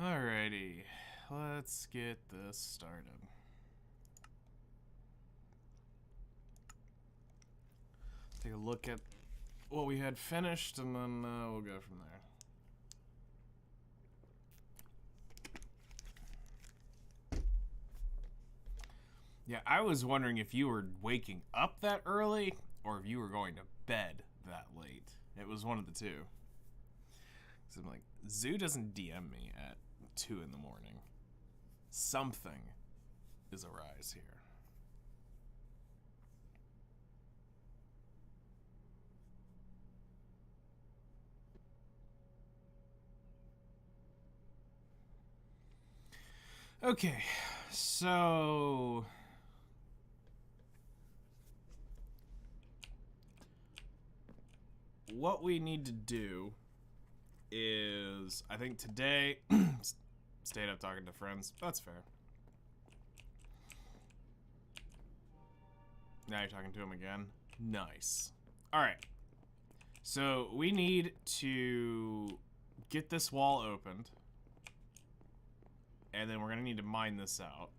Alrighty, let's get this started. Take a look at what we had finished, and then we'll go from there. Yeah, I was wondering if you were waking up that early, or if you were going to bed that late. It was one of the two. So I'm like, Zoo doesn't DM me at 2 in the morning. Something is arise here. Okay, so what we need to do is, I think today, stayed up talking to friends. That's fair. Now you're talking to him again. Nice. All right. So we need to get this wall opened. And then we're gonna need to mine this out.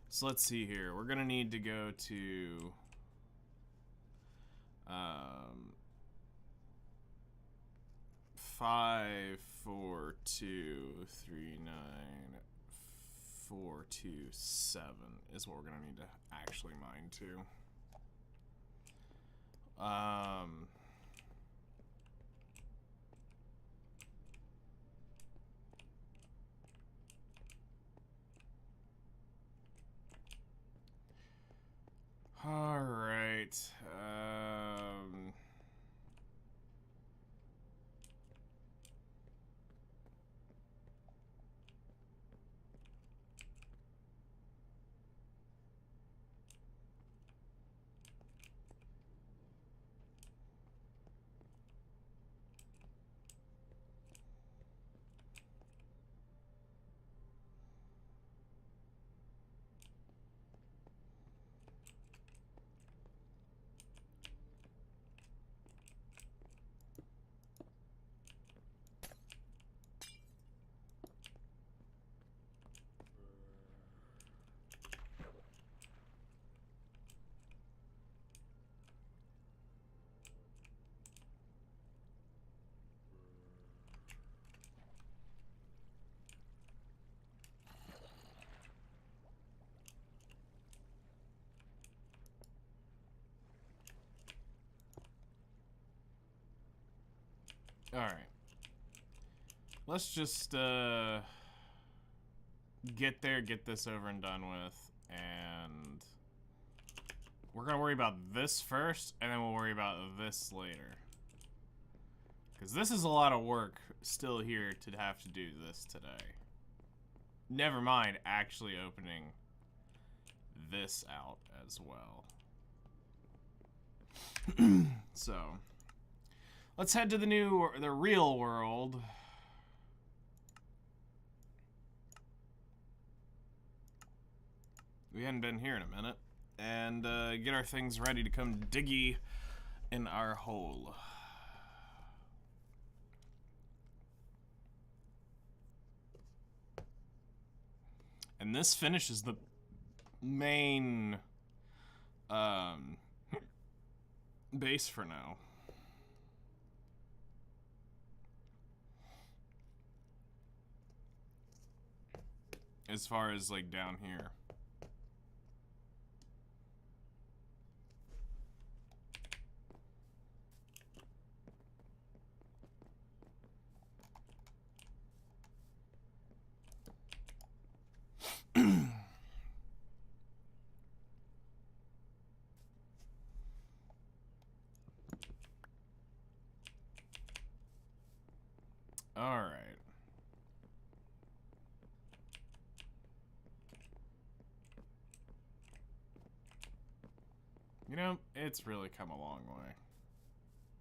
So let's see here. We're gonna need to go to 5, 4, 2, 3, 9, 4, 2, 7 is what we're gonna need to actually mine to. All right. All right. Let's just get there, get this over and done with, and we're gonna worry about this first, and then we'll worry about this later. Because this is a lot of work still here to have to do this today. Never mind actually opening this out as well. So, let's head to the real world. We hadn't been here in a minute. And get our things ready to come diggy in our hole. And this finishes the main base for now. As far as like down here. All right. You know, it's really come a long way.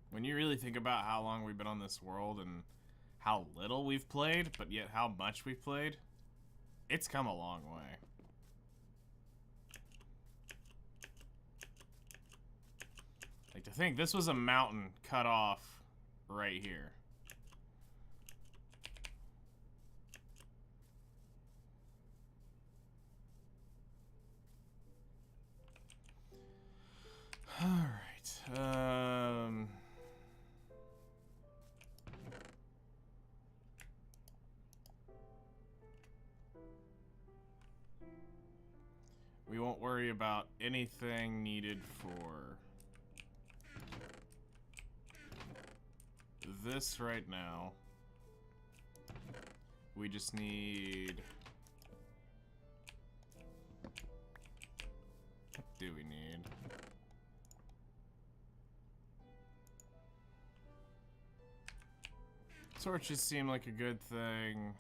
When you really think about how long we've been on this world and how little we've played, but yet how much we've played, it's come a long way. Like, to think this was a mountain cut off right here. All right. We won't worry about anything needed for this right now. We just need... What do we need? Torches seem like a good thing.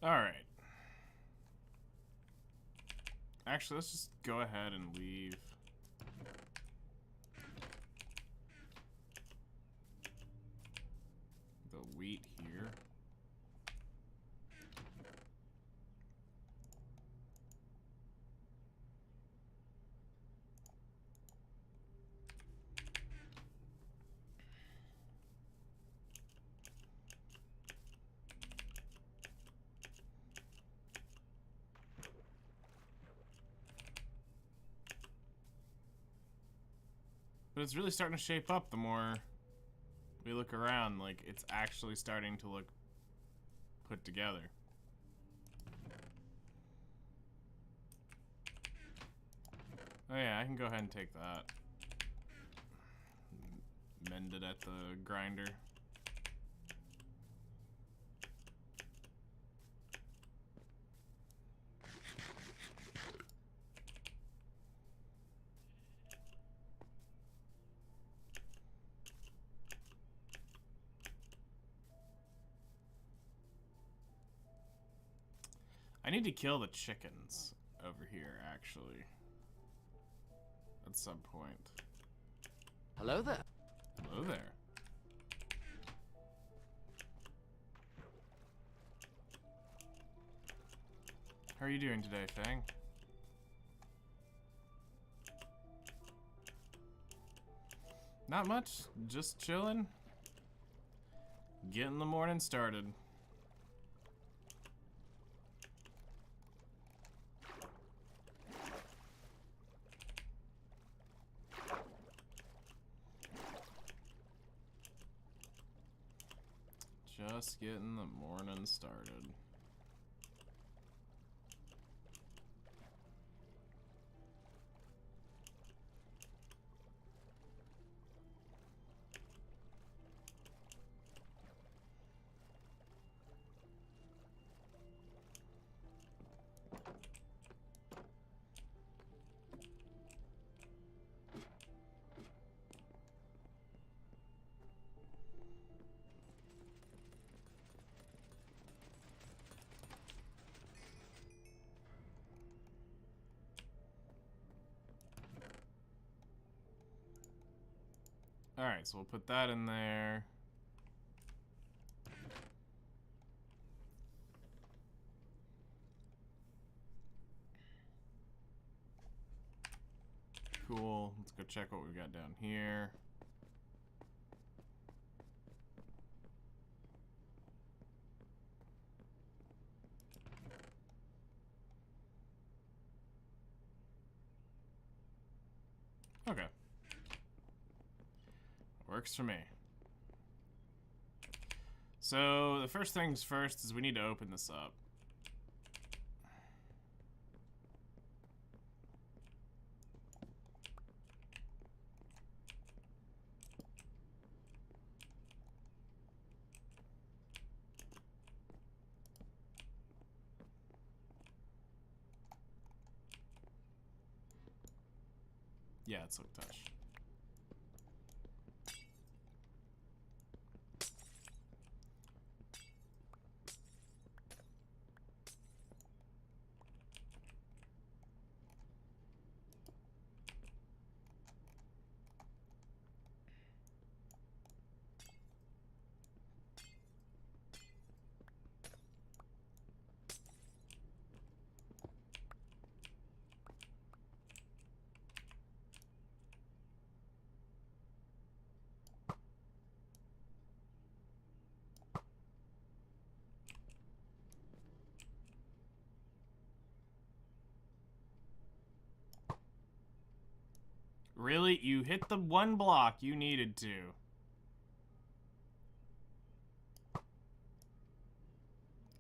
Alright. Actually, let's just go ahead and leave the wheat here. But it's really starting to shape up the more we look around. Like, it's actually starting to look put together. Oh yeah, I can go ahead and take that. Mend it at the grinder. I need to kill the chickens over here, actually. At some point. Hello there. Hello there. How are you doing today, Fang? Not much, just chilling. Getting the morning started. Just getting the morning started. Alright, so we'll put that in there. Cool. Let's go check what we've got down here. Okay. Works for me. So, the first things first is we need to open this up. Yeah, it's Silk Touch. Really? You hit the one block you needed to. Oh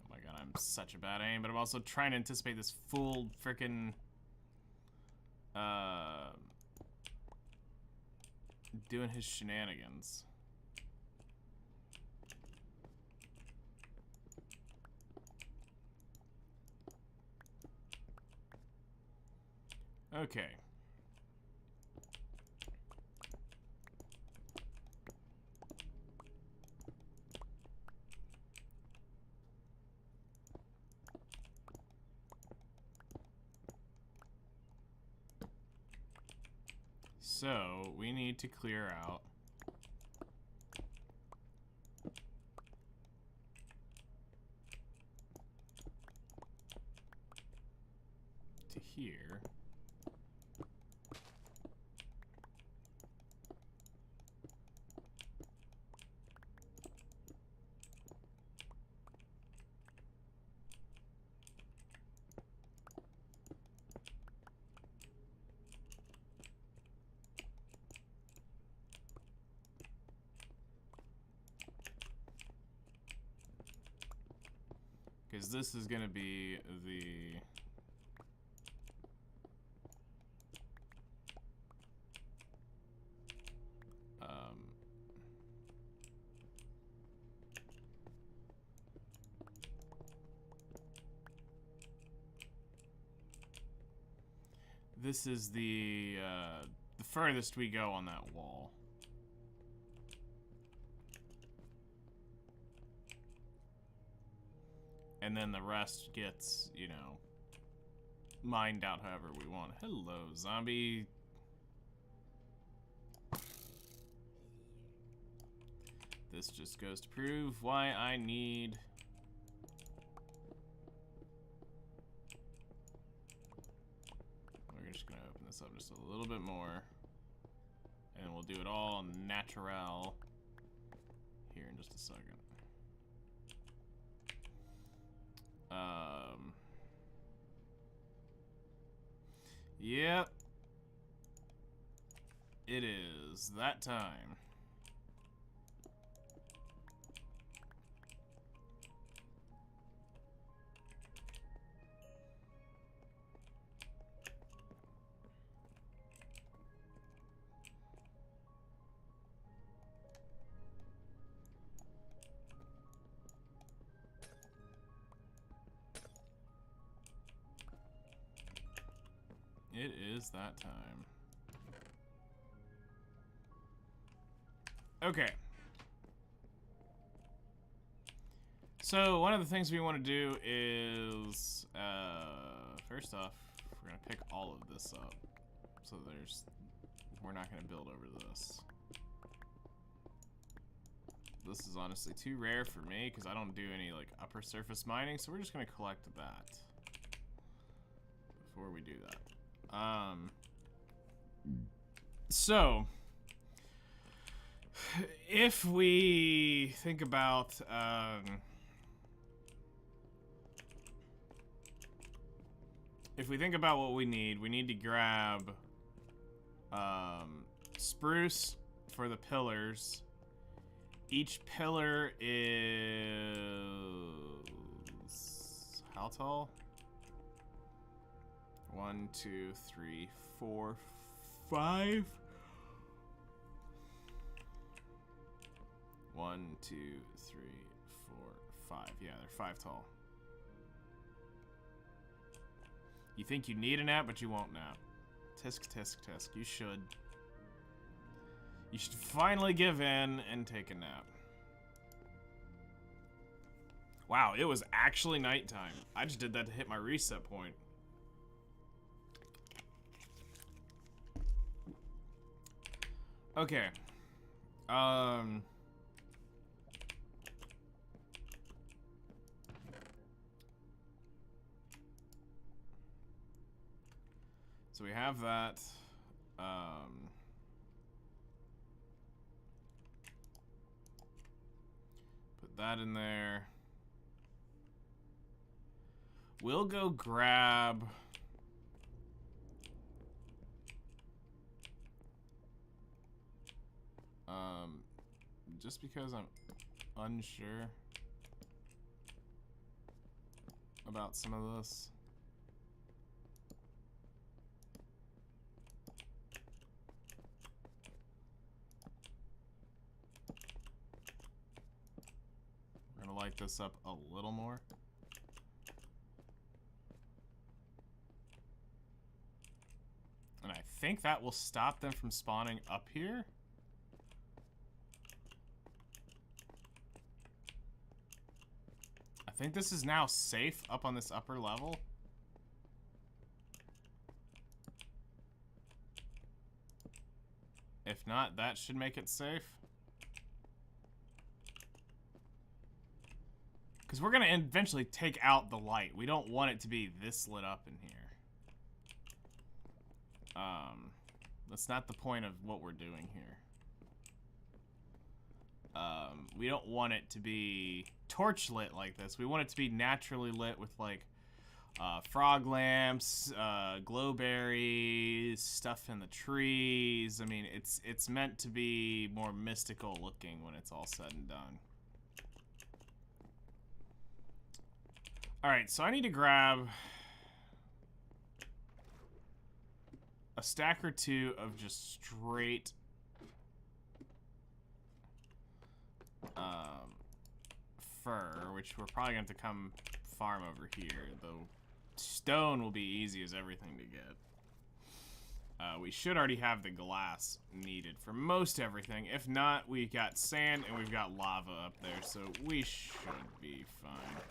my god, I'm such a bad aim, but I'm also trying to anticipate this full frickin' doing his shenanigans. Okay. So we need to clear out to here. Because this is going to be the... this is the furthest we go on that wall. And then the rest gets, you know, mined out however we want. Hello, zombie. This just goes to prove why I need... We're just gonna open this up just a little bit more. And we'll do it all natural here in just a second. Yep. It is that time. It is that time. Okay. So one of the things we want to do is, first off, we're gonna pick all of this up. So we're not gonna build over this. This is honestly too rare for me because I don't do any like upper surface mining. So we're just gonna collect that before we do that. So if we think about what we need to grab spruce for the pillars. Each pillar is how tall? 1, 2, 3, 4, 5. 1, 2, 3, 4, 5. Yeah, they're 5 tall. You think you need a nap, but you won't nap. Tisk, tisk, tisk. You should. You should finally give in and take a nap. Wow, it was actually nighttime. I just did that to hit my reset point. Okay. So we have that. Put that in there. We'll go grab... just because I'm unsure about some of this. We're gonna light this up a little more. And I think that will stop them from spawning up here. I think this is now safe up on this upper level. not, that should make it safe. Because we're going to eventually take out the light. We don't want it to be this lit up in here. That's not the point of what we're doing here. We don't want it to be torch lit like this. We want it to be naturally lit with, like, frog lamps, glowberries, stuff in the trees. I mean, it's meant to be more mystical looking when it's all said and done. Alright, so I need to grab a stack or two of just straight fur, which we're probably going to have to come farm over here. The stone will be easy as everything to get. We should already have the glass needed for most everything. If not, we got sand and we've got lava up there, so we should be fine.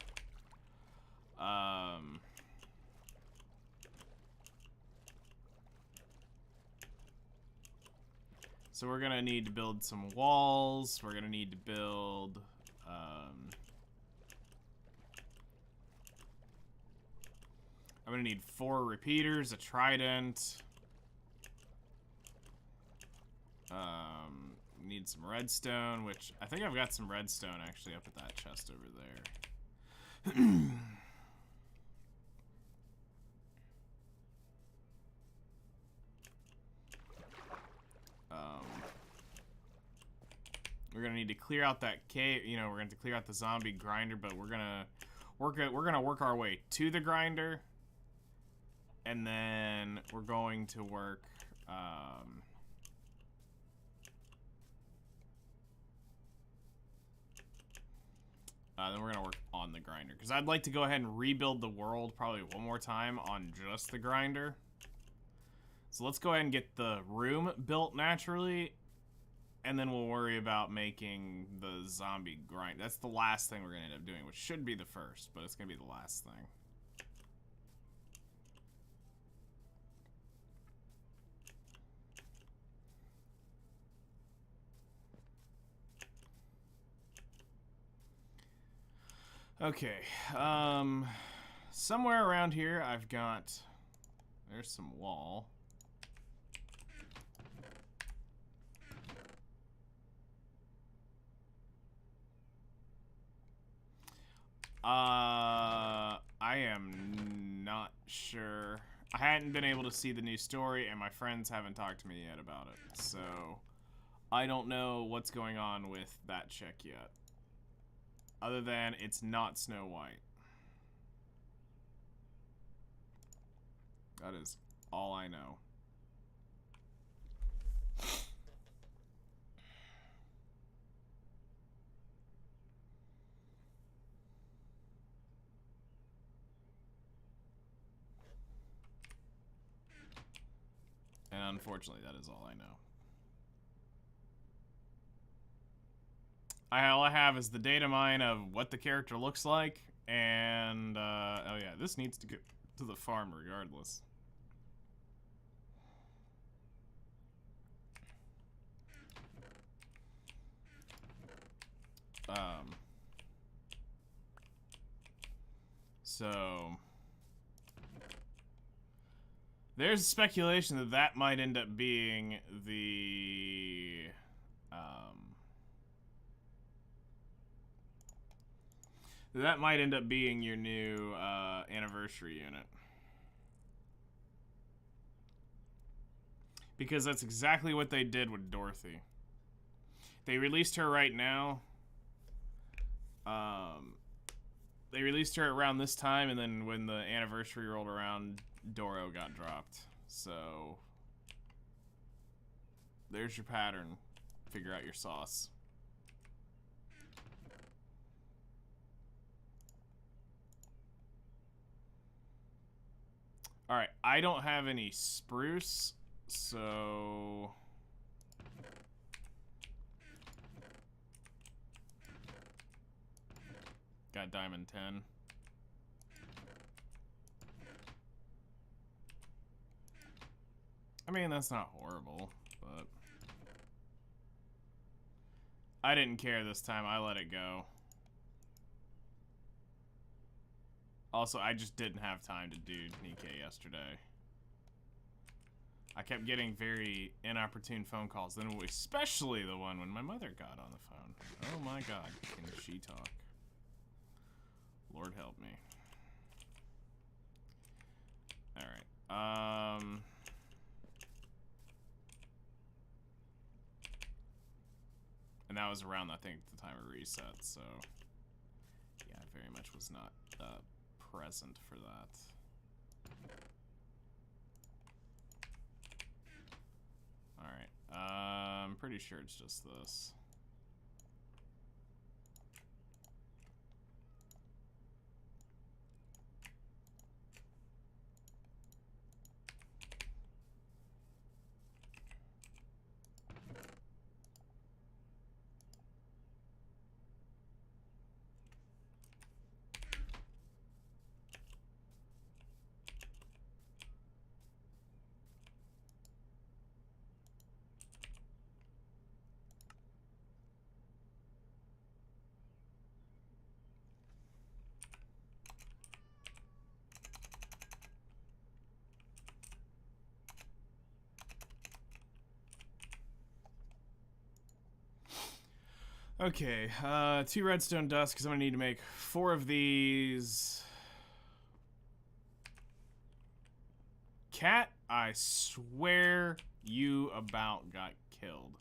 So we're gonna need to build some walls. We're gonna need to build, I'm gonna need 4 repeaters, a trident. Need some redstone, which I think I've got some redstone actually up at that chest over there. We're gonna need to clear out that cave. You know, we're gonna have to clear out the zombie grinder, but we're gonna work our way to the grinder, and then we're going to work. Then we're gonna work on the grinder because I'd like to go ahead and rebuild the world probably one more time on just the grinder. So let's go ahead and get the room built naturally. And then we'll worry about making the zombie grind. That's the last thing we're going to end up doing, which should be the first, but it's going to be the last thing. Okay, somewhere around here I've got, there's some wall. I am not sure. I hadn't been able to see the new story, and my friends haven't talked to me yet about it, so I don't know what's going on with that chick yet. Other than it's not Snow White. That is all I know. And unfortunately, that is all I know. All I have is the data mine of what the character looks like, and, oh yeah, this needs to get to the farm regardless. So there's speculation that that might end up being the, that might end up being your new, anniversary unit. Because that's exactly what they did with Dorothy. They released her right now. They released her around this time, and then when the anniversary rolled around, Doro got dropped. So there's your pattern. Figure out your sauce. Alright, I don't have any spruce, so got diamond 10. I mean, that's not horrible, but I didn't care this time. I let it go. Also, I just didn't have time to do Nikkei yesterday. I kept getting very inopportune phone calls, then especially the one when my mother got on the phone. Oh my god, can she talk? Lord help me. Alright, and that was around, I think, the time of reset, so yeah, I very much was not present for that. Alright, I'm pretty sure it's just this. Okay, 2 redstone dust, because I'm going to need to make 4 of these. Cat, I swear you about got killed.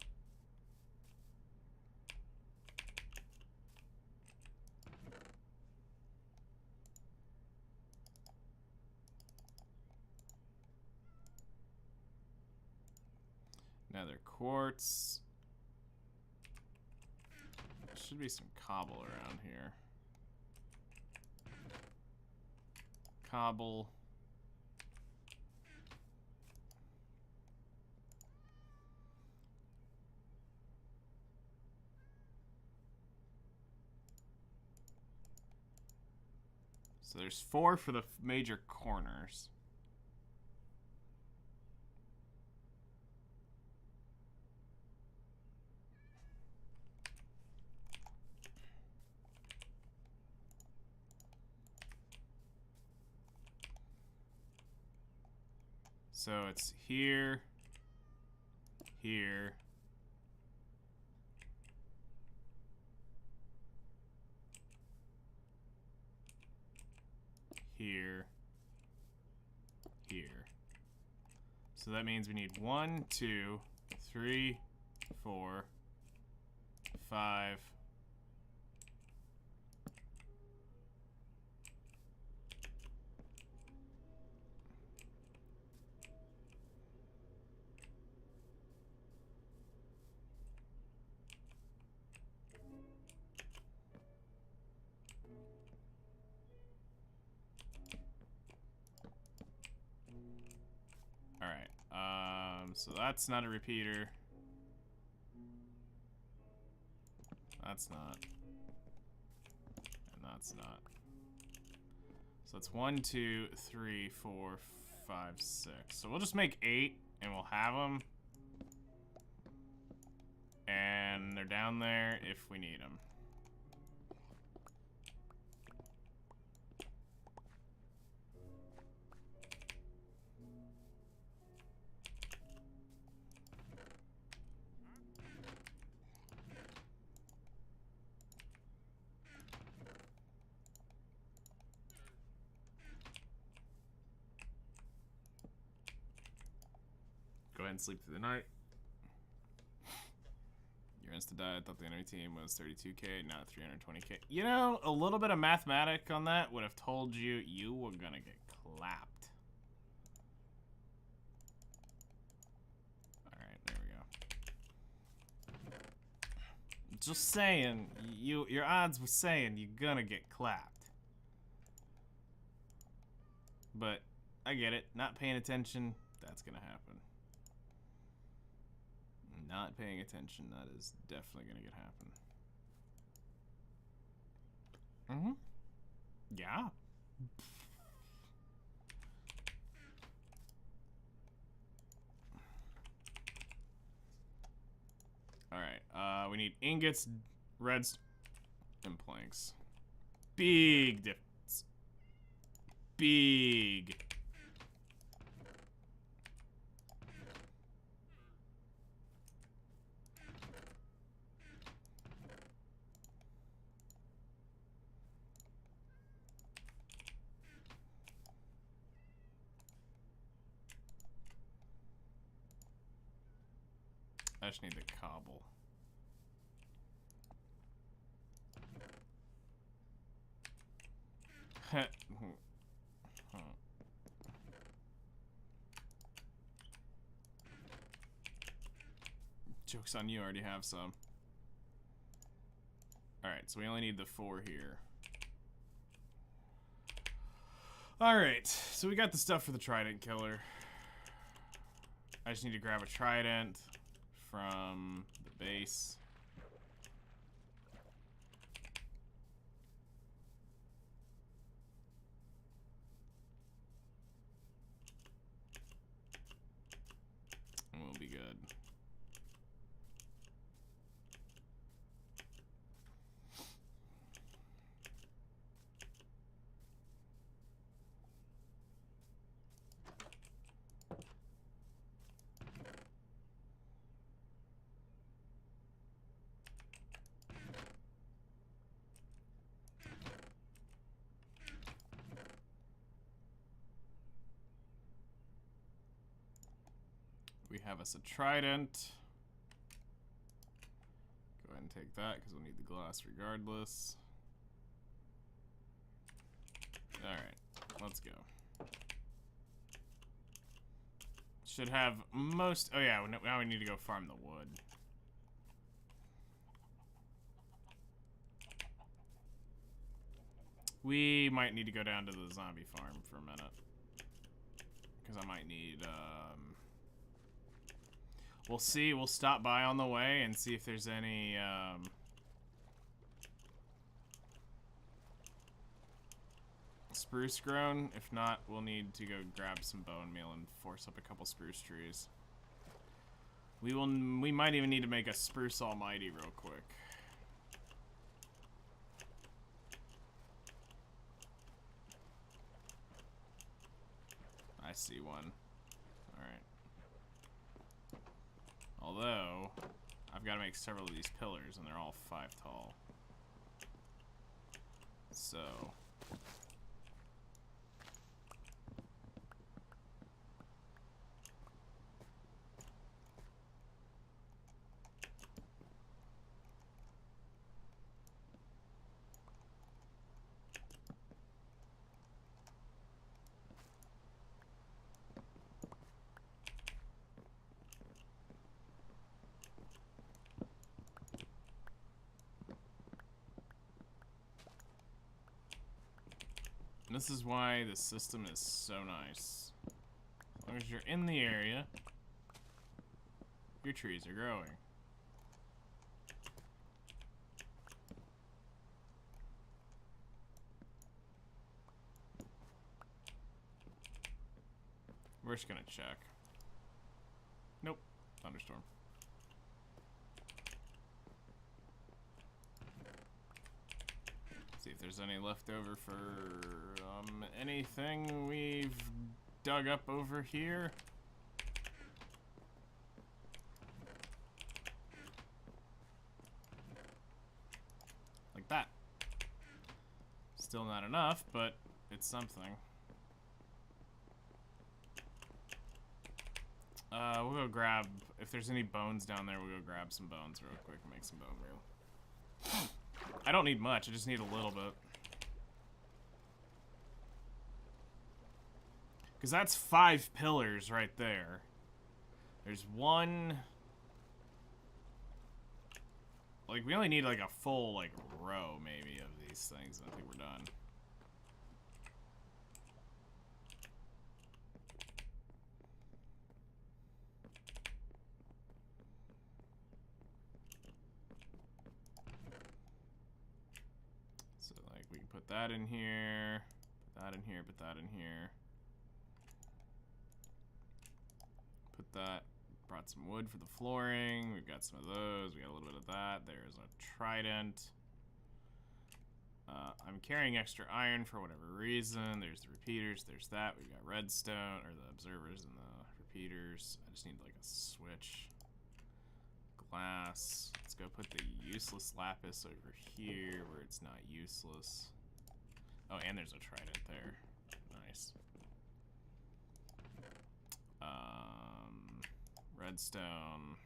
Nether quartz. Should be some cobble around here. Cobble. So there's 4 for the major corners. So it's here, here, here, here. So that means we need 1, 2, 3, 4, 5. So that's not a repeater. That's not. And that's not. So it's 1, 2, 3, 4, 5, 6. So we'll just make 8 and we'll have them. And they're down there if we need them. Go ahead and sleep through the night. Your insta die. I thought the enemy team was 32k, not 320k. You know, a little bit of mathematic on that would have told you you were gonna get clapped. Alright, there we go. Just saying, your odds were saying you're gonna get clapped. But I get it. Not paying attention, that's gonna happen. Not paying attention, that is definitely gonna get happen. Yeah. Alright, we need ingots, redstone, and planks. Big difference. Big. I just need the cobble. Joke's on you, I already have some. Alright, so we only need the 4 here. Alright, so we got the stuff for the trident killer. I just need to grab a trident from the base. And we'll be good. We have us a trident. Go ahead and take that because we'll need the glass regardless. Alright, let's go. Should have most... Oh yeah, now we need to go farm the wood. We might need to go down to the zombie farm for a minute. Because I might need... We'll see. We'll stop by on the way and see if there's any... spruce grown. If not, we'll need to go grab some bone meal and force up a couple spruce trees. We might even need to make a spruce almighty real quick. I see one. Alright. Although, I've got to make several of these pillars and they're all 5 tall. So... And this is why the system is so nice. As long as you're in the area, your trees are growing. We're just gonna check. Nope. Thunderstorm. See if there's any left over for anything we've dug up over here. Like that. Still not enough, but it's something. We'll go grab, if there's any bones down there, we'll go grab some bones real quick and make some bone meal. I don't need much, I just need a little bit. Because that's 5 pillars right there. There's one... Like, we only need like a full, like, row, maybe, of these things, and I think we're done. So, like, we can put that in here, put that in here, put that in here. Put that, brought some wood for the flooring. We've got some of those. We got a little bit of that. There's a trident. I'm carrying extra iron for whatever reason. There's the repeaters. There's that. We've got redstone, or the observers and the repeaters. I just need like a switch. Glass. Let's go put the useless lapis over here where it's not useless. Oh, and there's a trident there. Nice. Redstone.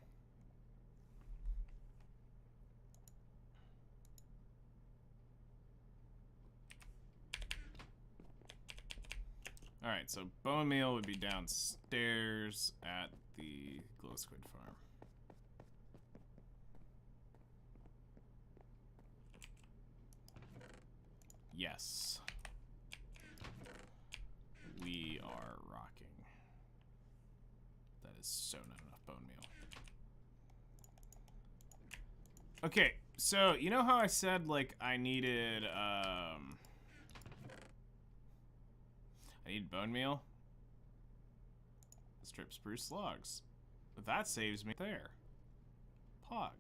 Alright, so bone meal would be downstairs at the glow squid farm. Yes. We are rocking. That is so not enough bone meal. Okay, so you know how I said like I needed I need bone meal? Strip spruce logs. But that saves me there. Pog.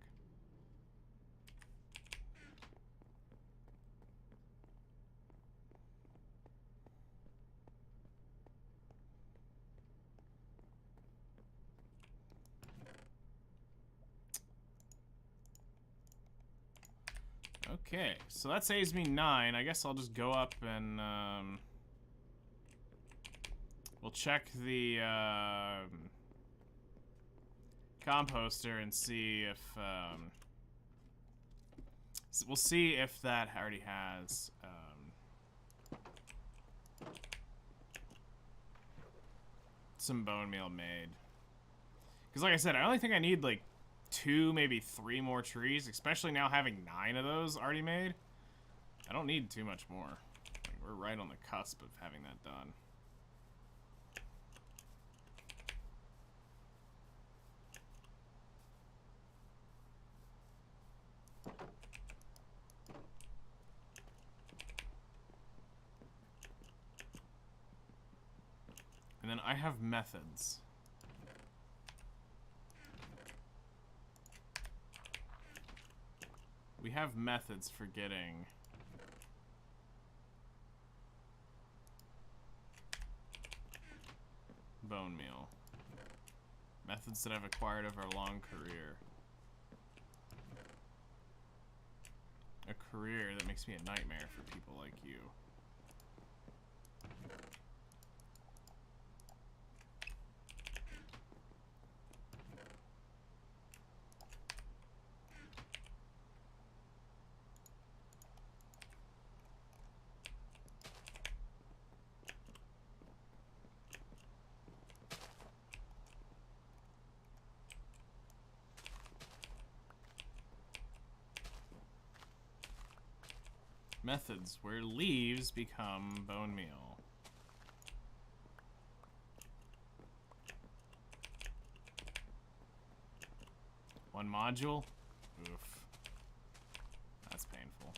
Okay, so that saves me 9. I guess I'll just go up and we'll check the composter and see if we'll see if that already has some bone meal made. Because like I said, I only think I need like 2, maybe 3 more trees, especially now having 9 of those already made. I don't need too much more. Like, we're right on the cusp of having that done. And then I have methods. We have methods for getting bone meal. Methods that I've acquired over a long career. A career that makes me a nightmare for people like you. Methods where leaves become bone meal. One module? Oof. That's painful.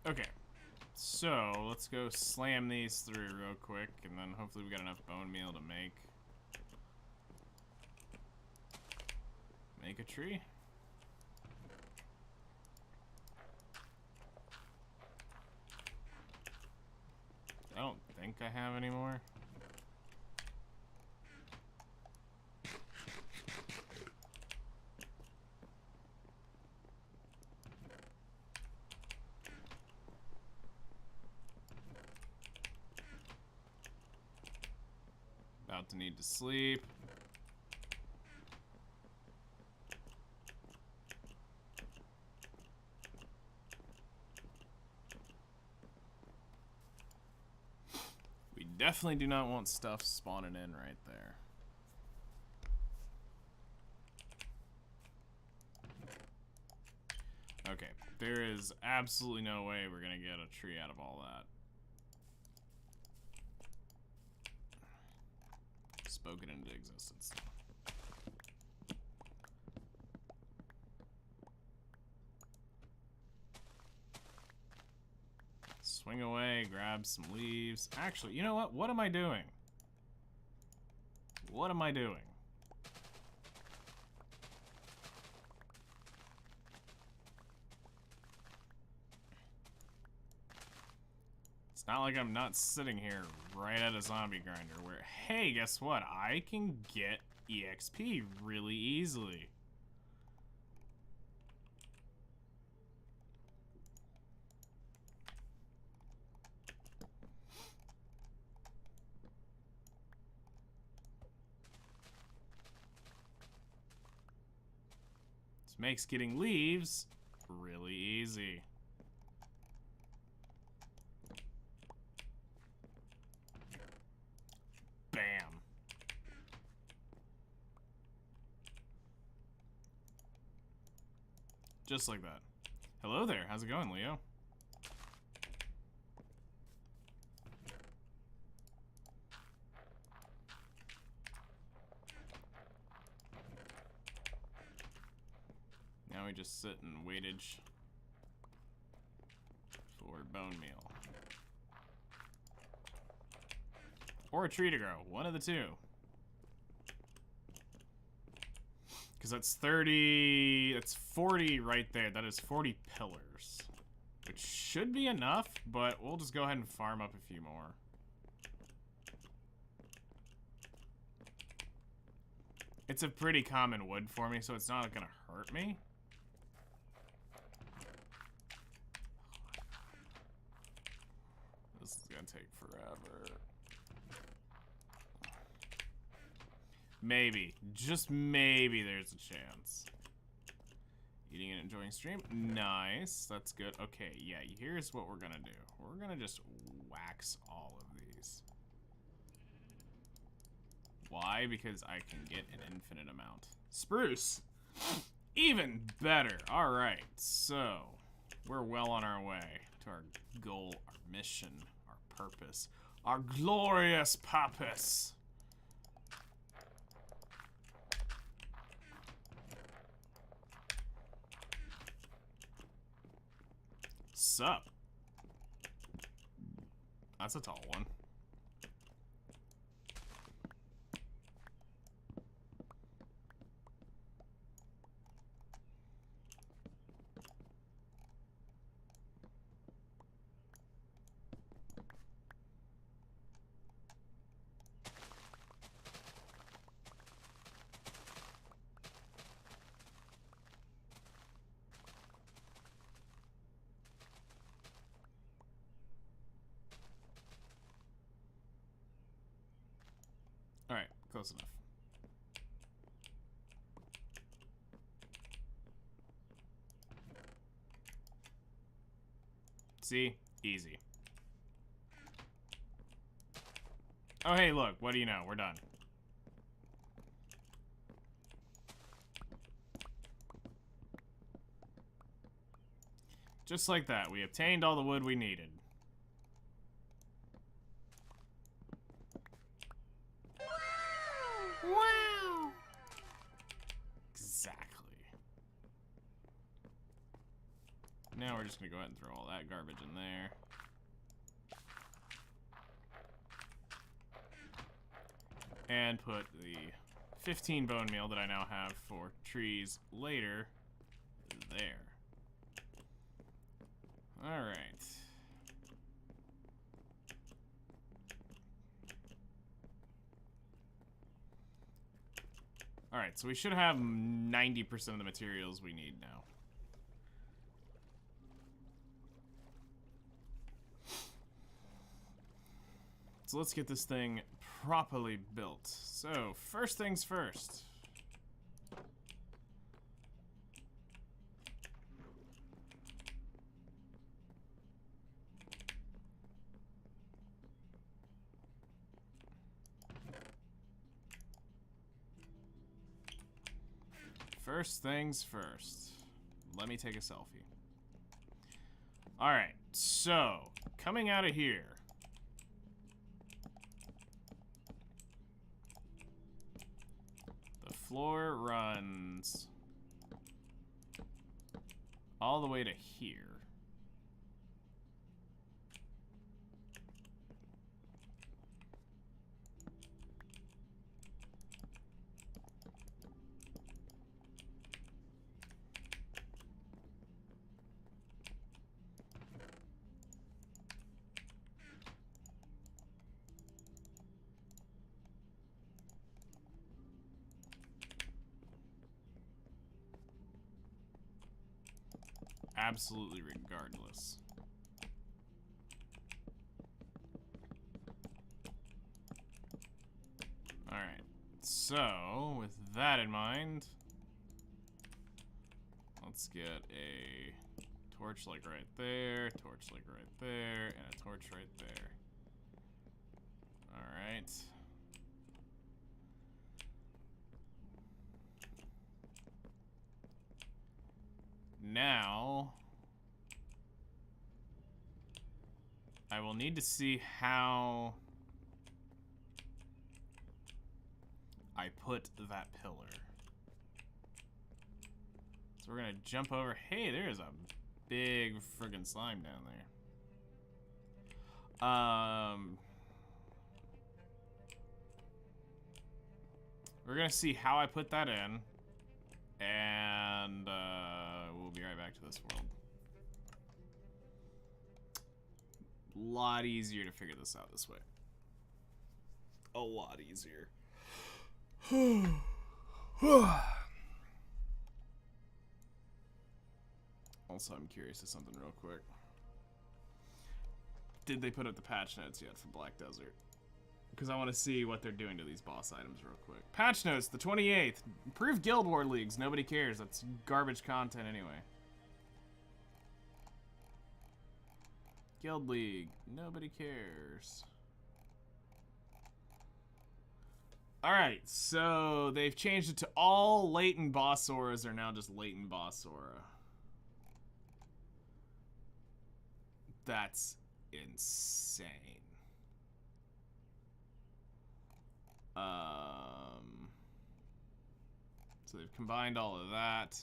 Okay, so let's go slam these through real quick, and then hopefully we got enough bone meal to make a tree. I don't think I have any more. About to need to sleep. We definitely do not want stuff spawning in right there. Okay, there is absolutely no way we're gonna get a tree out of all that. Spoke it into existence. Swing away, grab some leaves. Actually, you know what? What am I doing? What am I doing? It's not like I'm not sitting here right at a zombie grinder where, hey, guess what? I can get EXP really easily. This makes getting leaves really easy. Bam. Just like that. Hello there, how's it going, Leo? Now we just sit and waitage for bone meal. Or a tree to grow, one of the two. Because that's 30, that's 40 right there. That is 40 pillars. Which should be enough, but we'll just go ahead and farm up a few more. It's a pretty common wood for me, so it's not gonna hurt me. This is gonna take forever. Maybe, just maybe there's a chance. Eating and enjoying stream. Nice, that's good. Okay, yeah, here's what we're gonna do. We're gonna just wax all of these. Why? Because I can get an infinite amount. Spruce! Even better! Alright, so we're well on our way to our goal, our mission, our purpose, our glorious purpose. Sup? That's a tall one. Alright, close enough. See? Easy. Oh, hey, look. What do you know? We're done. Just like that, we obtained all the wood we needed. Wow! Exactly. Now we're just gonna go ahead and throw all that garbage in there. And put the 15 bone meal that I now have for trees later there. Alright. Alright, so we should have 90% of the materials we need now. So let's get this thing properly built. So, first things first. First things first. Let me take a selfie. Alright, so, coming out of here. The floor runs all the way to here. Absolutely regardless. Alright, so with that in mind, let's get a torch like right there, torch like right there, and a torch right there. Alright. Now, I will need to see how I put that pillar. So we're gonna jump over. Hey, there's a big friggin' slime down there. We're gonna see how I put that in. And we'll be right back to this world. A lot easier to figure this out this way. A lot easier. Also, I'm curious of something real quick. Did they put up the patch notes yet for Black Desert? Because I want to see what they're doing to these boss items real quick. Patch notes, the 28th. Improve Guild War Leagues. Nobody cares. That's garbage content anyway. Guild League. Nobody cares. Alright, so they've changed it to all latent boss auras are now just latent boss aura. That's insane. So they've combined all of that.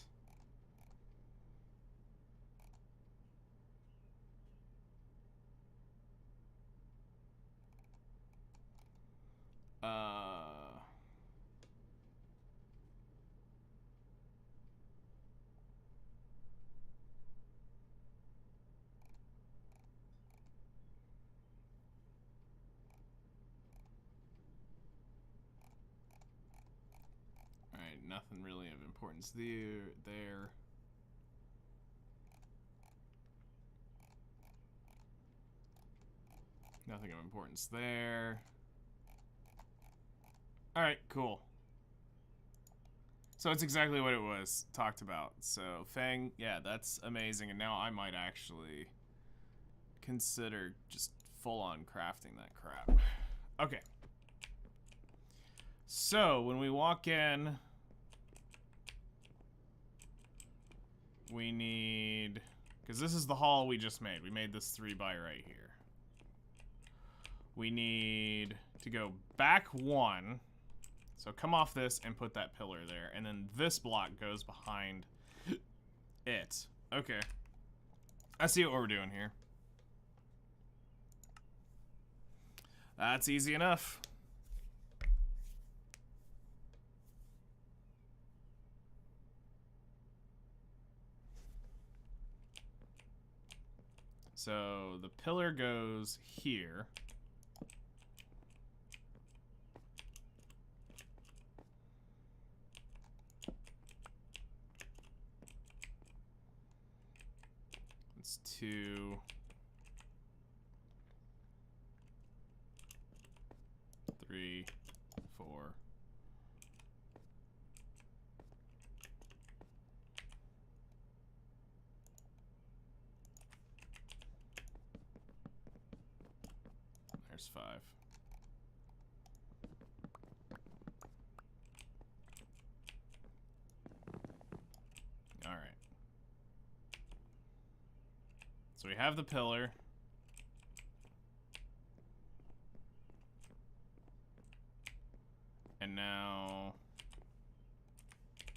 Alright, nothing really of importance there. Nothing of importance there. Alright, cool. So it's exactly what it was talked about. So Fang, yeah, that's amazing. And now I might actually consider just full-on crafting that crap. Okay. So when we walk in, we need, because this is the hall we just made. We made this 3x right here. We need to go back 1. So come off this and put that pillar there. And then this block goes behind it. Okay. I see what we're doing here. That's easy enough. So the pillar goes here. It's 2, 3, 4. There's 5. So we have the pillar. And now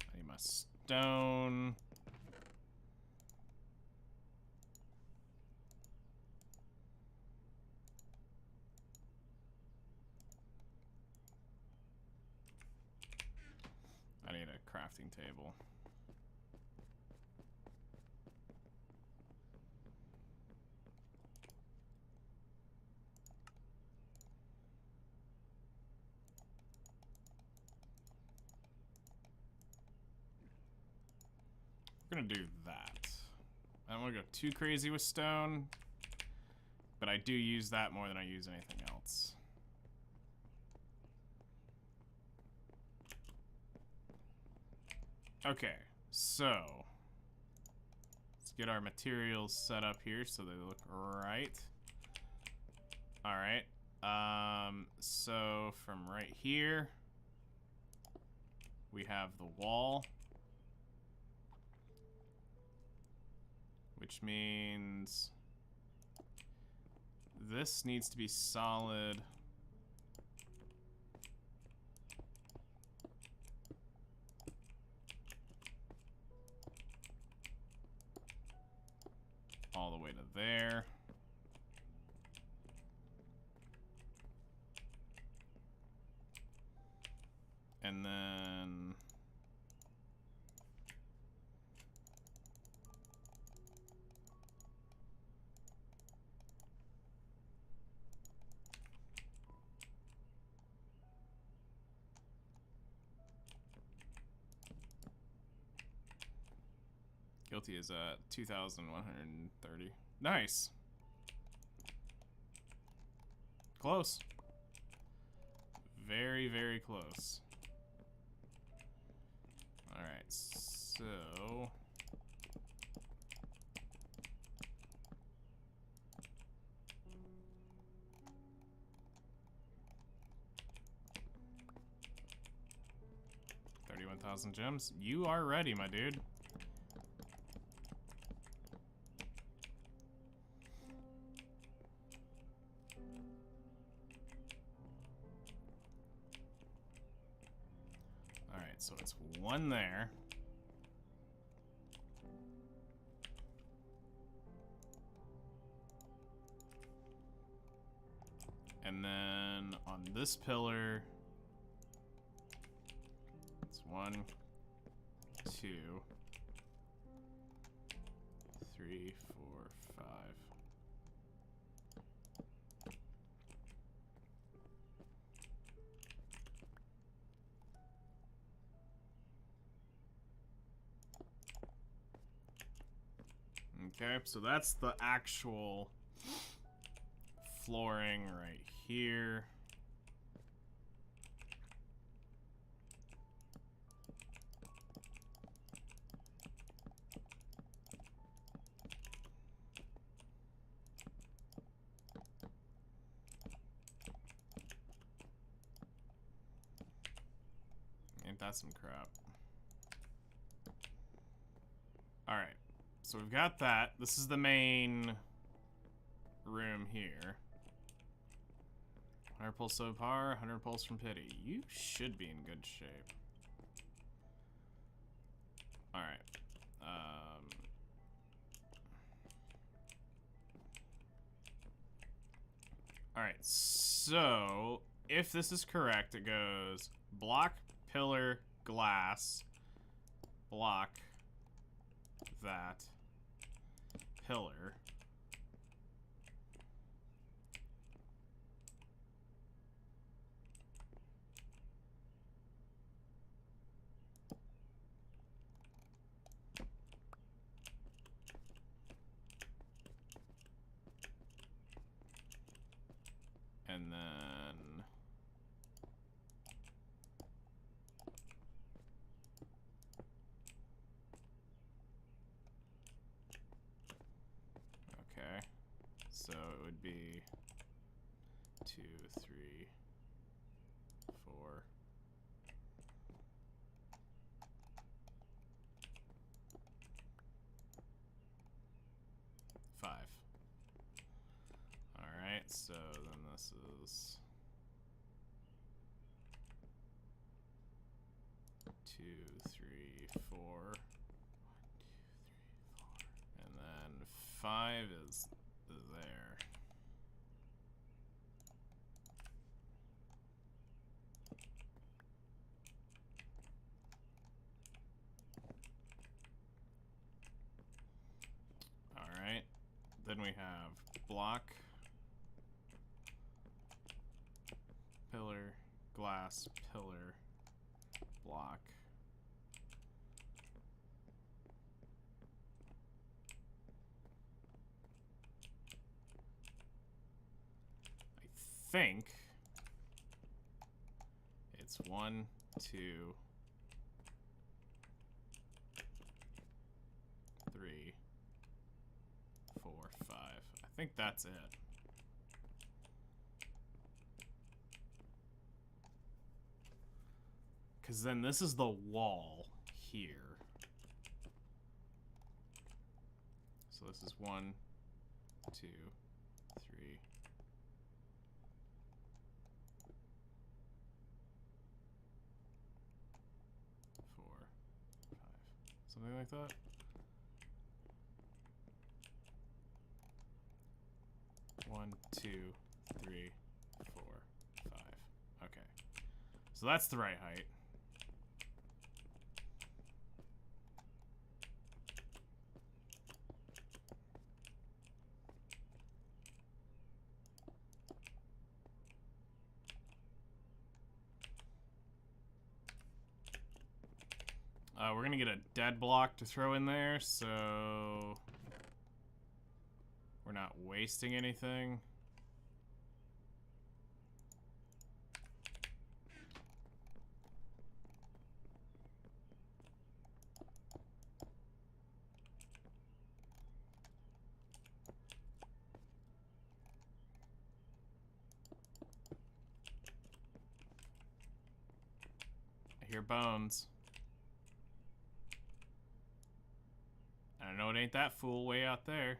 I need my stone. I need a crafting table. We're gonna do that. I don't want to go too crazy with stone, but I do use that more than I use anything else. Okay, so let's get our materials set up here so they look right. All right. So from right here, we have the wall, which means this needs to be solid. All the way to there. And then guilty is at 2,130. Nice. Close. Very, very close. Alright, so $31,000 gems. You are ready, my dude. Alright, so it's one there. And then on this pillar, it's 1, 2, 3, 4, 5. Okay, so that's the actual flooring right here. Ain't that some crap? Alright, so we've got that. This is the main room here. 100 pulse so far, 100 pulse from pity. You should be in good shape. Alright. Alright, so if this is correct, it goes block, pillar, glass, block, that, pillar, and then okay, so it would be 2, 3, 4, 5. So then this is 2, 3, 4. And then 5 is there. Alright. Then we have block, pillar, glass, pillar, block. I think it's 1, 2, 3, 4, 5. I think that's it. Because then this is the wall here. So this is 1, 2, 3. Something like that. One, 2, 3, 4, 5. Okay. So that's the right height. We're gonna get a dead block to throw in there, so we're not wasting anything. I hear bones. I know it ain't that fool way out there.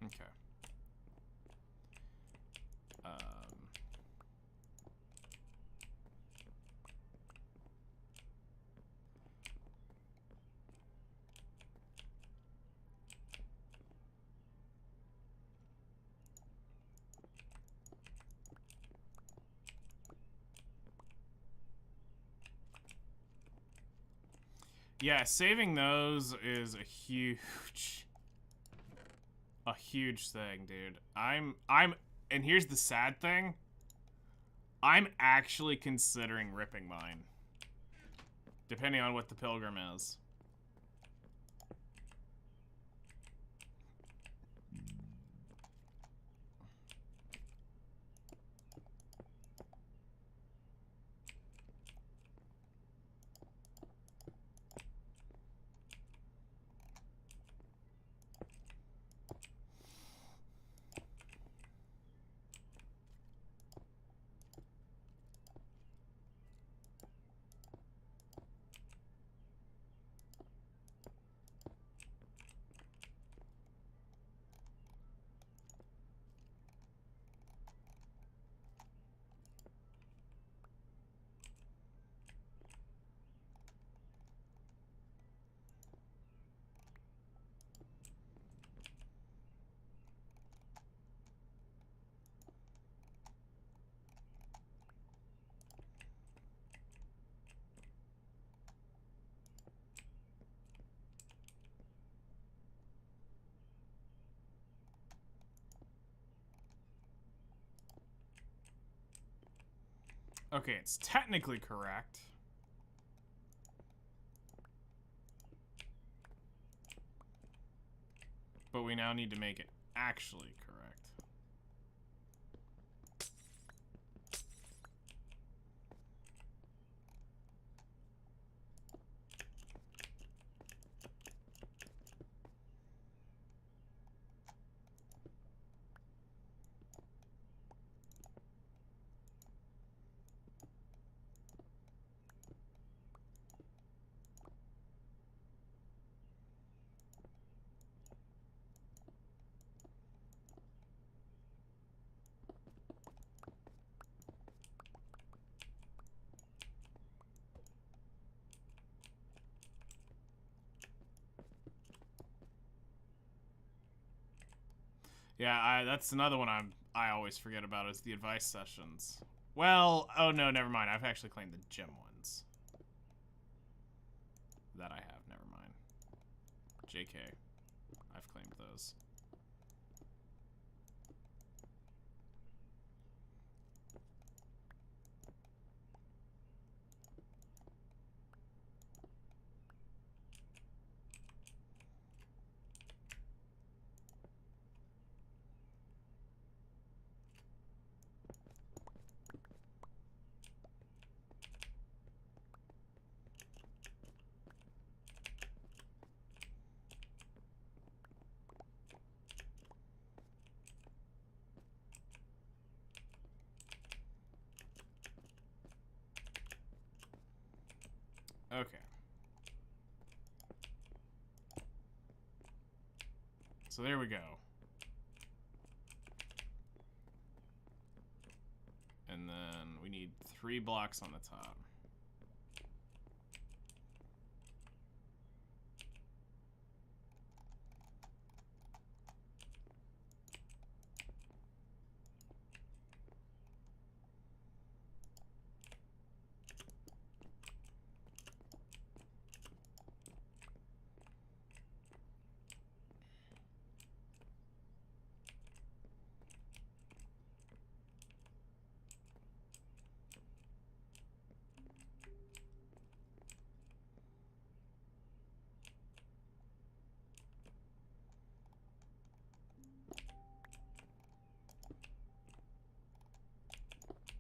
Okay. Yeah, saving those is a huge thing, dude. And here's the sad thing. I'm actually considering ripping mine. Depending on what the pilgrim is. Okay, it's technically correct. But we now need to make it actually correct. Yeah, that's another one I always forget about is the advice sessions. Well, oh no, never mind. I've actually claimed the gym ones. That I have, never mind. JK. I've claimed those. Okay. So there we go. And then we need 3 blocks on the top.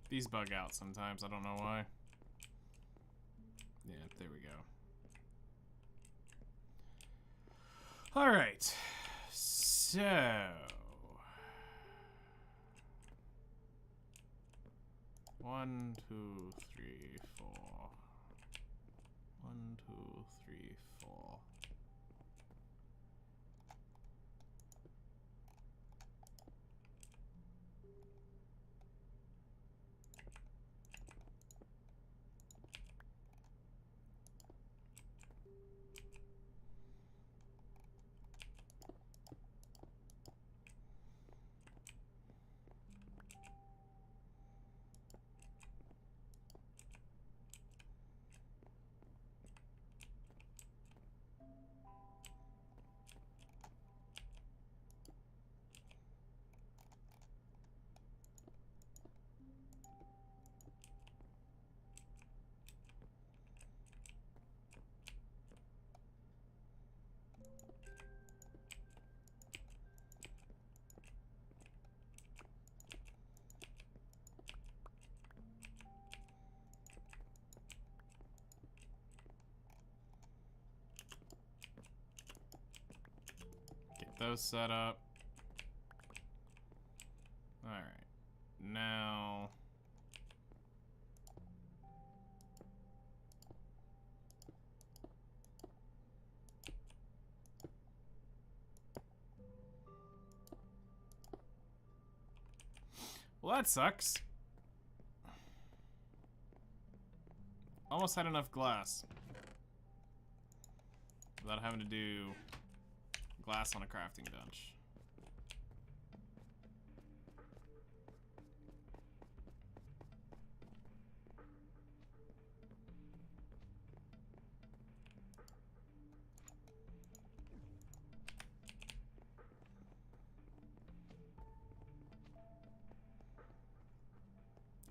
These bug out sometimes, I don't know why. Yeah, there we go. Alright. So... 1, 2, 3, 4. 1, 2, 3, 4. Those set up. Alright. Now... Well, that sucks. Almost had enough glass. Without having to do glass on a crafting bench.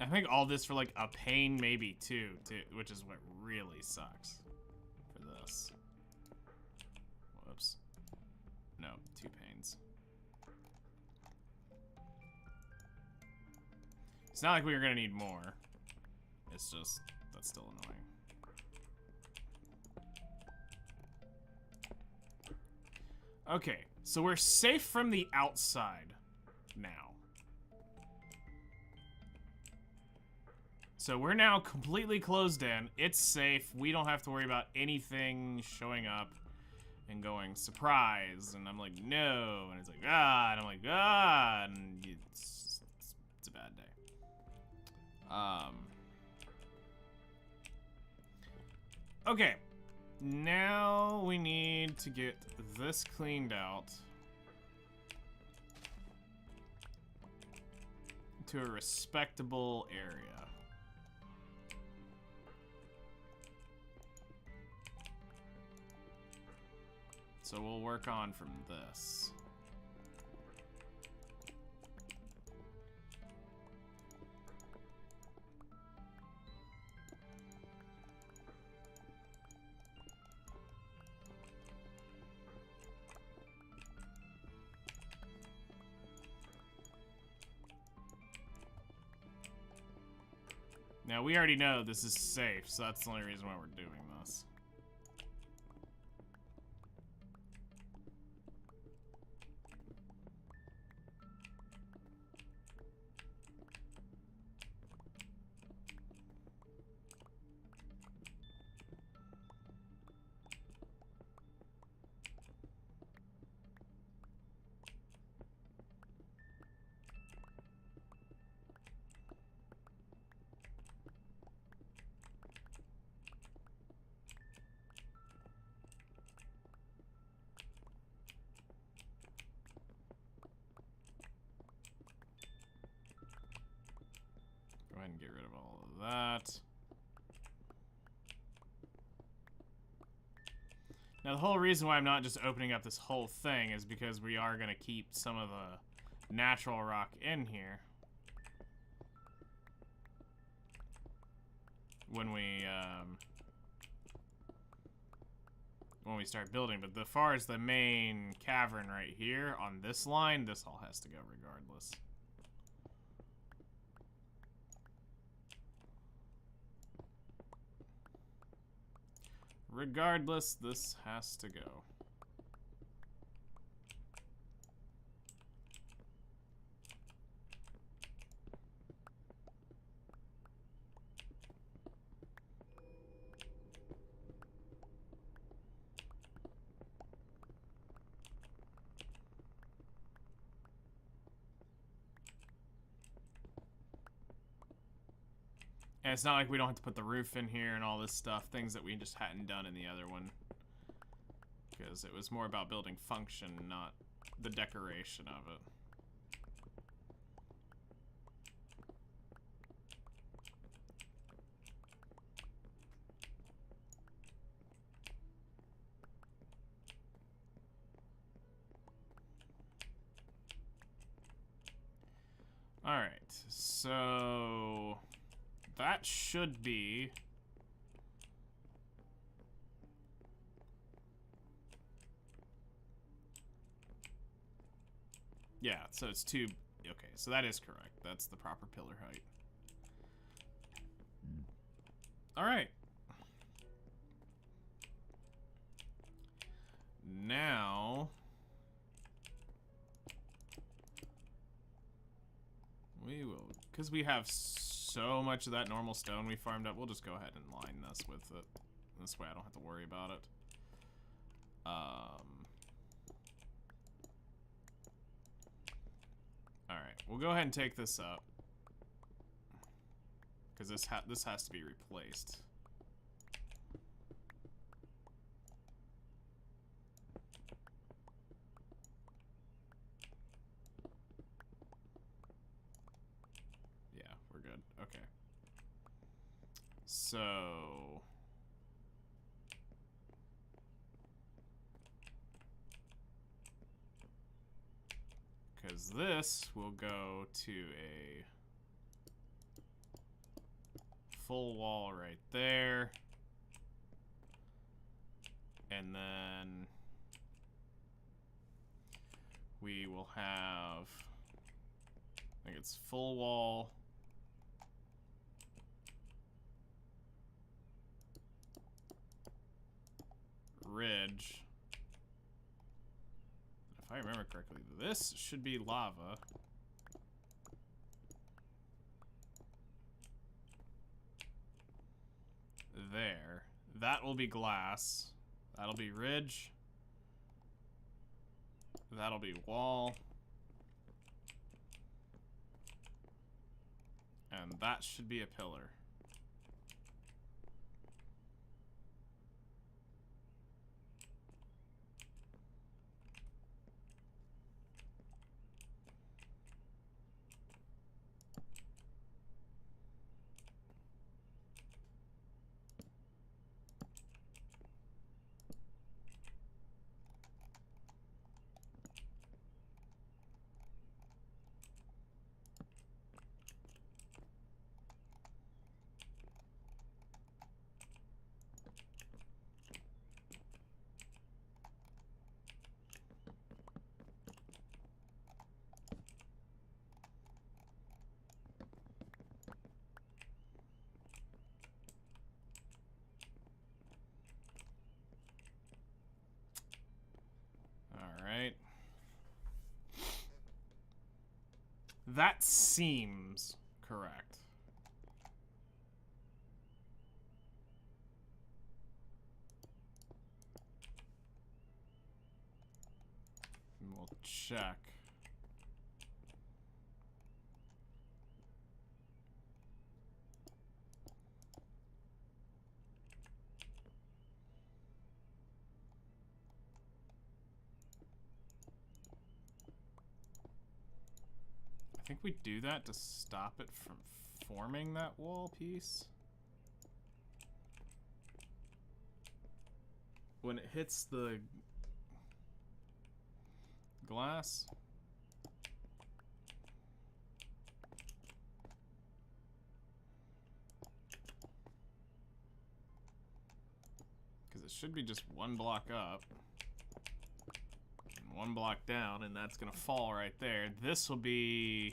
I think all this for like a pane maybe too, which is what really sucks for this. Whoops. No, 2 panes. It's not like we were gonna need more. It's just, that's still annoying. Okay, so we're safe from the outside now. So we're now completely closed in. It's safe. We don't have to worry about anything showing up and going, surprise. And I'm like, no. And it's like, ah. And I'm like, ah. And it's a bad day. Okay. Now we need to get this cleaned out. to a respectable area. So we'll work on from this. Now, we already know this is safe, so that's the only reason why we're doing this. Go ahead and get rid of all of that. Now, the whole reason why I'm not just opening up this whole thing is because we are going to keep some of the natural rock in here when we start building. But as far as the main cavern right here on this line, this all has to go regardless. Regardless, this has to go. And it's not like we don't have to put the roof in here and all this stuff, things that we just hadn't done in the other one. Because it was more about building function, not the decoration of it. Alright, so that should be... Yeah, so it's two... Okay, so that is correct. That's the proper pillar height. Alright. Now... we will... Because we have so much of that normal stone we farmed up, we'll just go ahead and line this with it. This way I don't have to worry about it. Alright, we'll go ahead and take this up. Because this has to be replaced. Yeah, we're good. Okay. So... because this will go to a full wall right there. And then we will have, I think it's full wall. Ridge. If I remember correctly, this should be lava. There. That will be glass. That'll be ridge. That'll be wall. And that should be a pillar. That seems correct. And we'll check. I think we do that to stop it from forming that wall piece. When it hits the glass. Because it should be just one block up. And one block down, and that's going to fall right there. This will be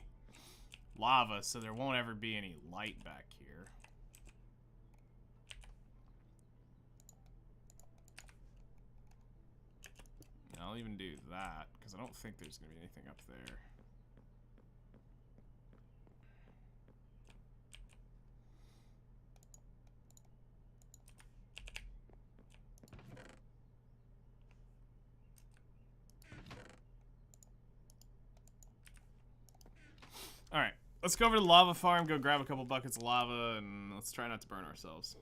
lava, so there won't ever be any light back here. And I'll even do that, because I don't think there's going to be anything up there. Alright, let's go over to the lava farm, go grab a couple buckets of lava, and let's try not to burn ourselves.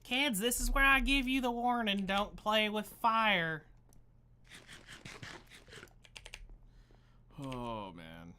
Kids, this is where I give you the warning, don't play with fire. Oh, man.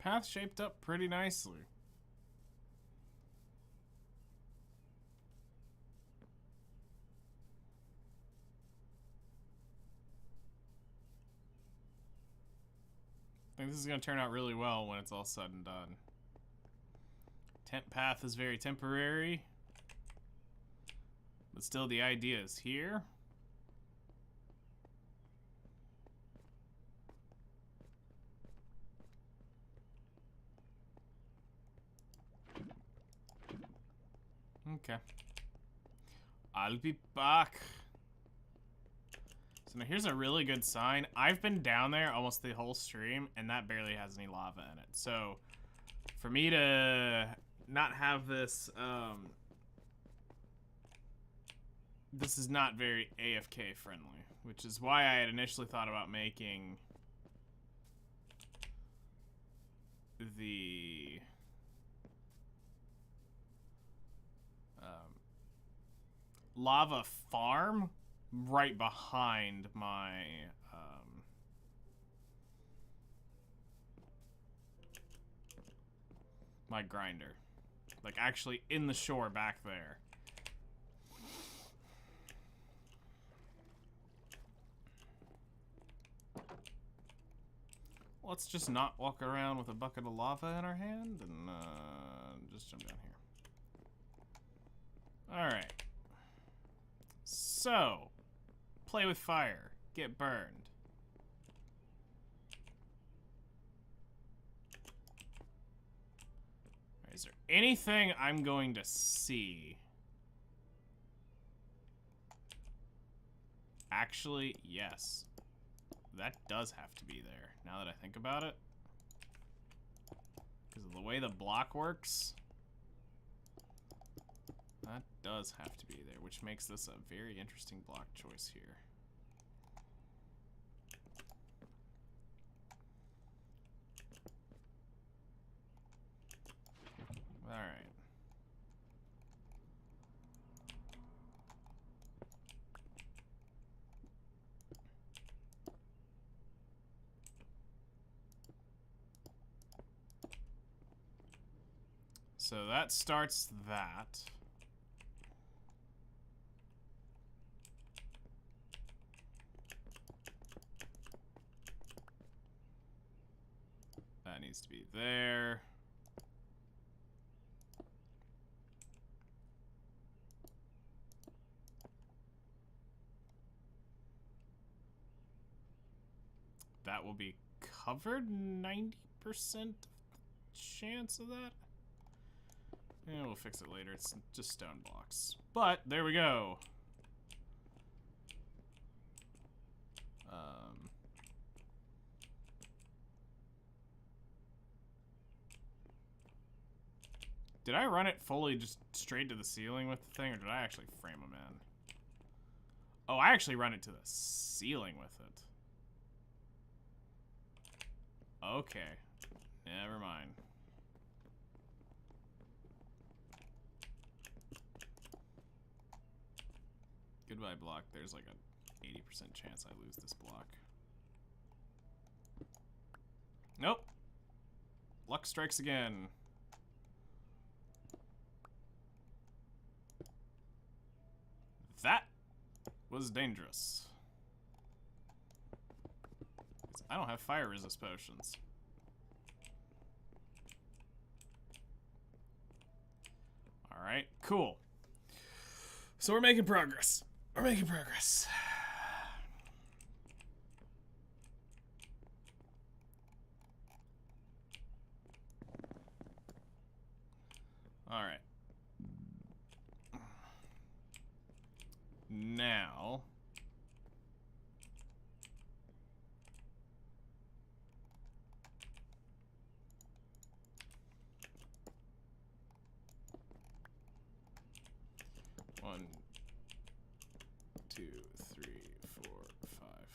Path shaped up pretty nicely. I think this is going to turn out really well when it's all said and done. Tent path is very temporary, but still the idea is here. Okay. I'll be back. So now here's a really good sign. I've been down there almost the whole stream, and that barely has any lava in it. So for me to not have this, this is not very AFK friendly, which is why I had initially thought about making the lava farm right behind my my grinder, like actually in the shore back there. Let's just not walk around with a bucket of lava in our hand and just jump down here. All right. So, play with fire, get burned. Is there anything I'm going to see? Actually, yes. That does have to be there, now that I think about it. Because of the way the block works. That does have to be there, which makes this a very interesting block choice here. All right. So that starts that. needs to be there. That will be covered. 90% chance of that. Yeah, we'll fix it later. It's just stone blocks. But there we go. Did I run it fully just straight to the ceiling with the thing, or did I actually frame them in? Oh, I actually run it to the ceiling with it. Okay. Never mind. Goodbye block. There's like a 80% chance I lose this block. Nope. Luck strikes again. That was dangerous. I don't have fire resist potions. Alright, cool. So we're making progress. We're making progress. Alright. Now... One, two, three, four, five.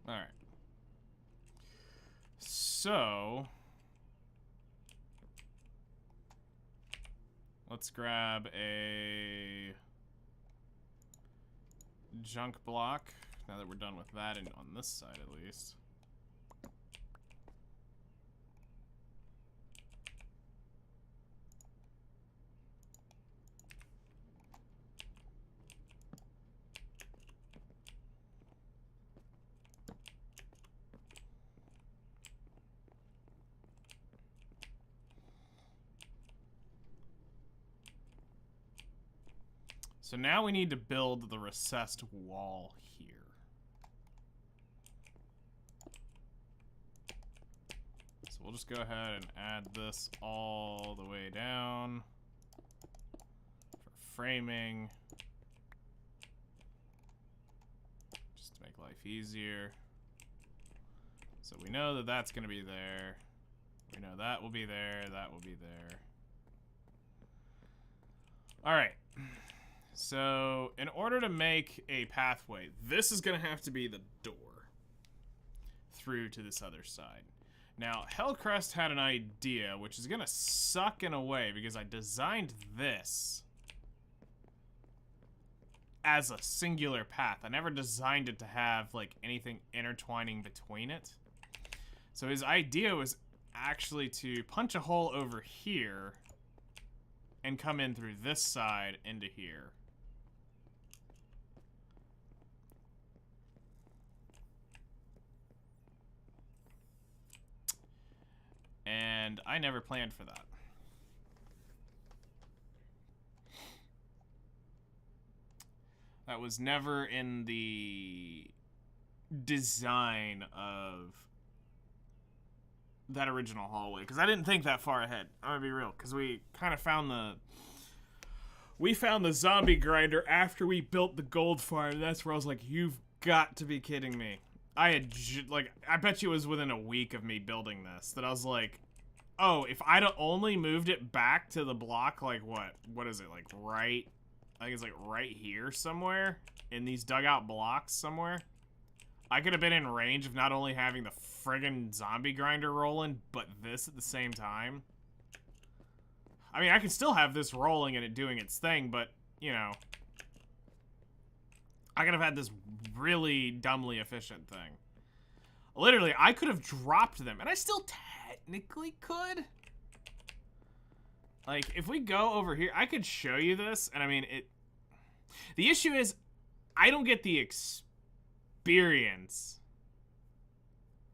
All right. So let's grab a junk block now that we're done with that, and on this side at least. So now we need to build the recessed wall here. So we'll just go ahead and add this all the way down for framing. Just to make life easier. So we know that that's going to be there. We know that will be there. That will be there. All right. So, in order to make a pathway, this is going to have to be the door through to this other side. Now, Hellcrest had an idea, which is going to suck in a way, because I designed this as a singular path. I never designed it to have, like, anything intertwining between it. So his idea was actually to punch a hole over here and come in through this side into here. And I never planned for that. That was never in the design of that original hallway, because I didn't think that far ahead. I'm gonna be real, because we kind of found the zombie grinder after we built the gold farm, and that's where I was like, you've got to be kidding me. I bet you it was within a week of me building this that I was like, oh, if I'd only moved it back to the block, like what is it, like right, I think it's like right here somewhere, in these dugout blocks somewhere, I could have been in range of not only having the friggin' zombie grinder rolling, but this at the same time. I mean, I can still have this rolling and it doing its thing, but, you know, I could have had this really dumbly efficient thing. Literally, I could have dropped them, and I still technically could. Like, if we go over here, I could show you this, and I mean, the issue is, I don't get the experience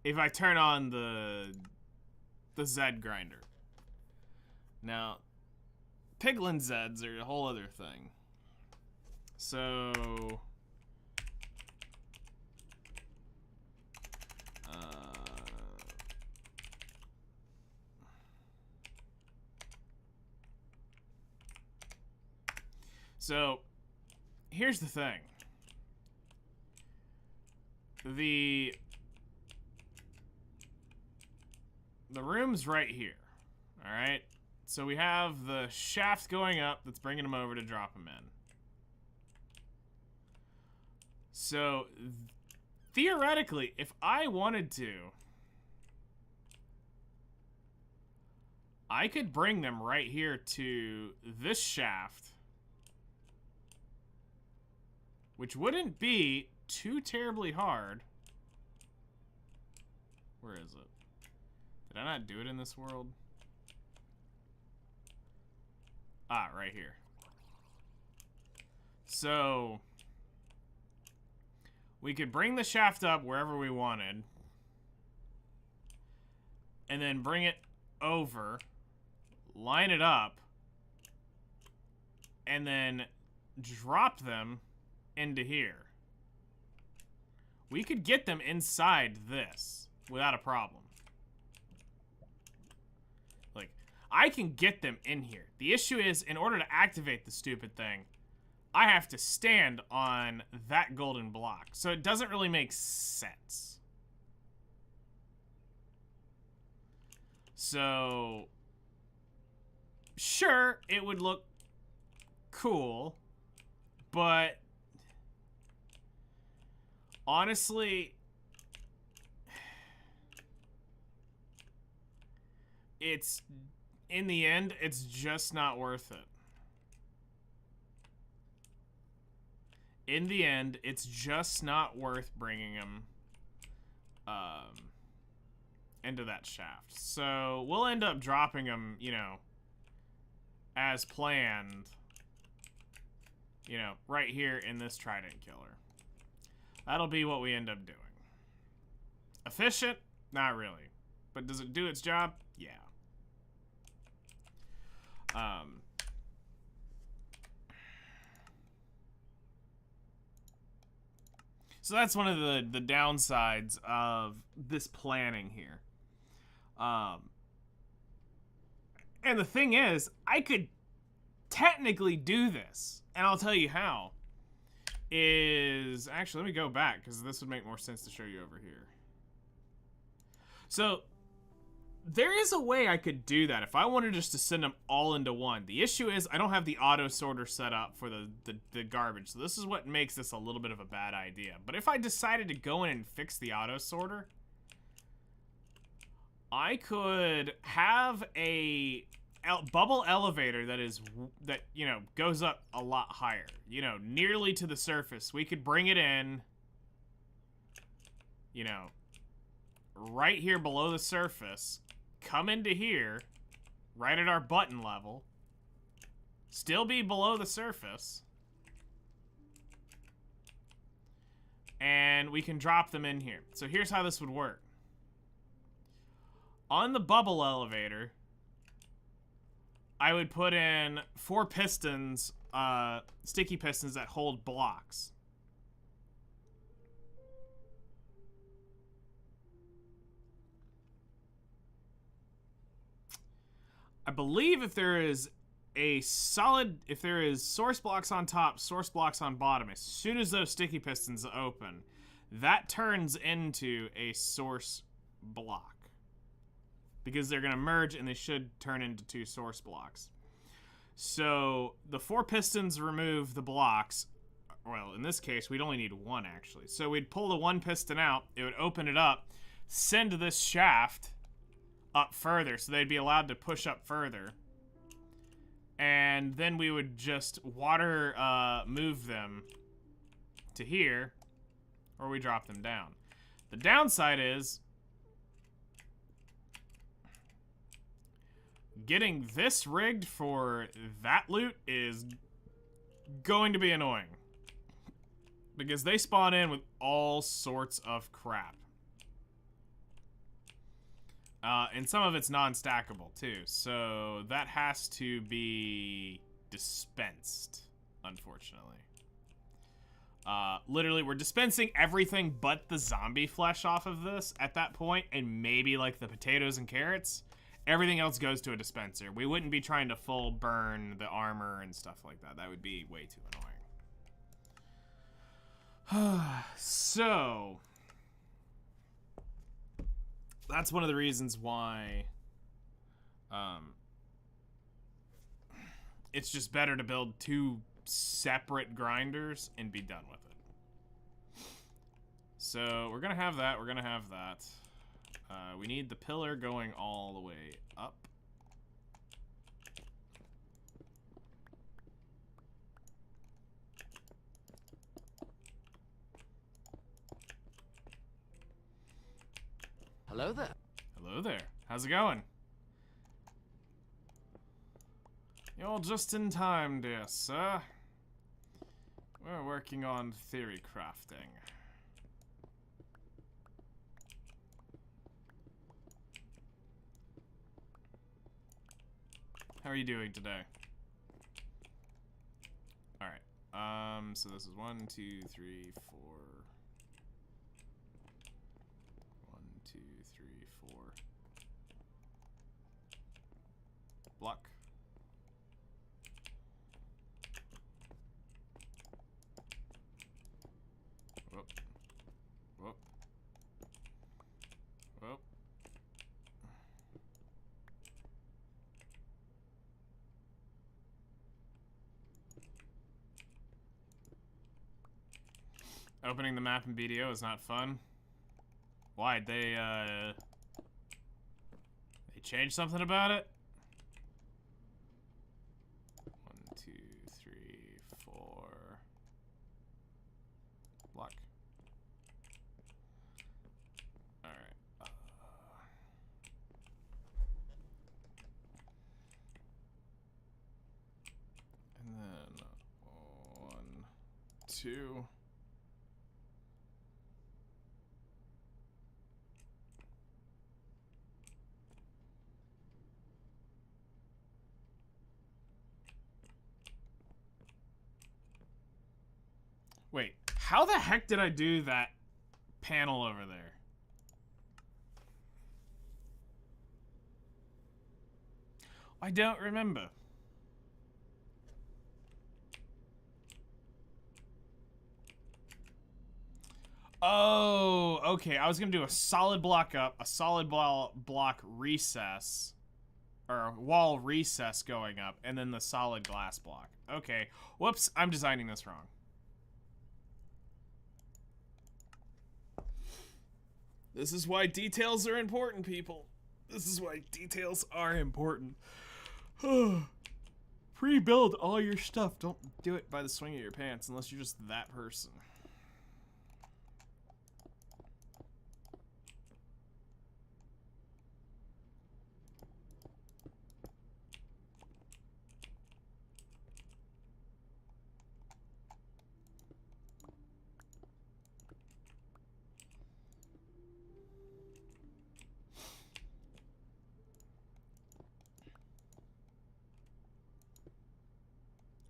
if I turn on the Z grinder. Now, Piglin Zeds are a whole other thing. So, here's the thing. The room's right here. All right. So we have the shaft going up that's bringing them over to drop them in. So theoretically, if I wanted to, I could bring them right here to this shaft, which wouldn't be too terribly hard. Where is it? Did I not do it in this world? Ah, right here. So we could bring the shaft up wherever we wanted, and then bring it over, line it up, and then drop them into here. We could get them inside this without a problem. Like, I can get them in here. The issue is, in order to activate the stupid thing, I have to stand on that golden block. So it doesn't really make sense. So, sure, it would look cool, but honestly, it's, in the end, it's just not worth it. In the end, it's just not worth bringing them into that shaft. So we'll end up dropping them, you know, as planned, you know, right here in this Trident Killer. That'll be what we end up doing. Efficient? Not really. But does it do its job? Yeah. So that's one of the downsides of this planning here. And the thing is, I could technically do this, and I'll tell you how. Actually, let me go back, because this would make more sense to show you over here. So there is a way I could do that if I wanted just to send them all into one. The issue is I don't have the auto sorter set up for the garbage, so this is what makes this a little bit of a bad idea. But if I decided to go in and fix the auto sorter, I could have a bubble elevator that you know, goes up a lot higher, you know, nearly to the surface. We could bring it in, you know, right here below the surface, come into here, right at our button level, still be below the surface, and we can drop them in here. So here's how this would work. On the bubble elevator, I would put in 4 pistons, sticky pistons that hold blocks. I believe if there is source blocks on top, source blocks on bottom, as soon as those sticky pistons open, that turns into a source block. Because they're going to merge and they should turn into 2 source blocks. So the 4 pistons remove the blocks. Well, in this case, we'd only need 1 actually. So we'd pull the 1 piston out, it would open it up, send this shaft up further, so they'd be allowed to push up further. And then we would just water move them to here, or we drop them down. The downside is getting this rigged for that loot is going to be annoying. Because they spawn in with all sorts of crap. And some of it's non-stackable, too. So that has to be dispensed, unfortunately. Literally, we're dispensing everything but the zombie flesh off of this at that point, and maybe, like, the potatoes and carrots. Everything else goes to a dispenser. We wouldn't be trying to full burn the armor and stuff like that. That would be way too annoying. So... that's one of the reasons why it's just better to build 2 separate grinders and be done with it. So we're gonna have that, we're gonna have that. We need the pillar going all the way up. Hello there. Hello there. How's it going? You're just in time, dear sir. We're working on theory crafting. How are you doing today? Alright. So this is 1, 2, 3, 4. 1, 2, 3, 4. Block. Whoop. Whoop. Whoop. Opening the map in BDO is not fun. Why? They changed something about it? 1, 2, 3, 4. Block. Alright. And then 1, 2. Wait, how the heck did I do that panel over there? I don't remember. Oh, okay. I was gonna do a solid block up, a solid block recess, or wall recess going up, and then the solid glass block. Okay. Whoops, I'm designing this wrong. This is why details are important, people. This is why details are important. Pre-build all your stuff. Don't do it by the swing of your pants unless you're just that person.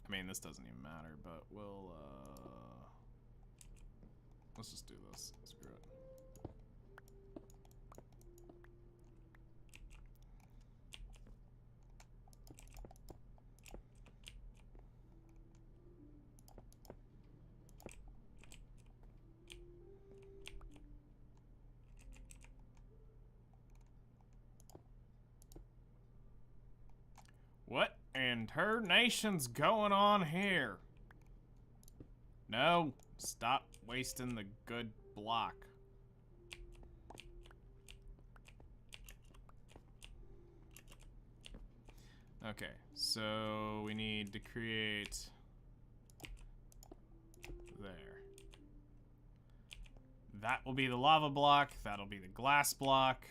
I mean, this doesn't even matter, but we'll, let's just do this. Screw it. What in her nation's going on here? No, stop wasting the good block. Okay, so we need to create there. That will be the lava block, that'll be the glass block.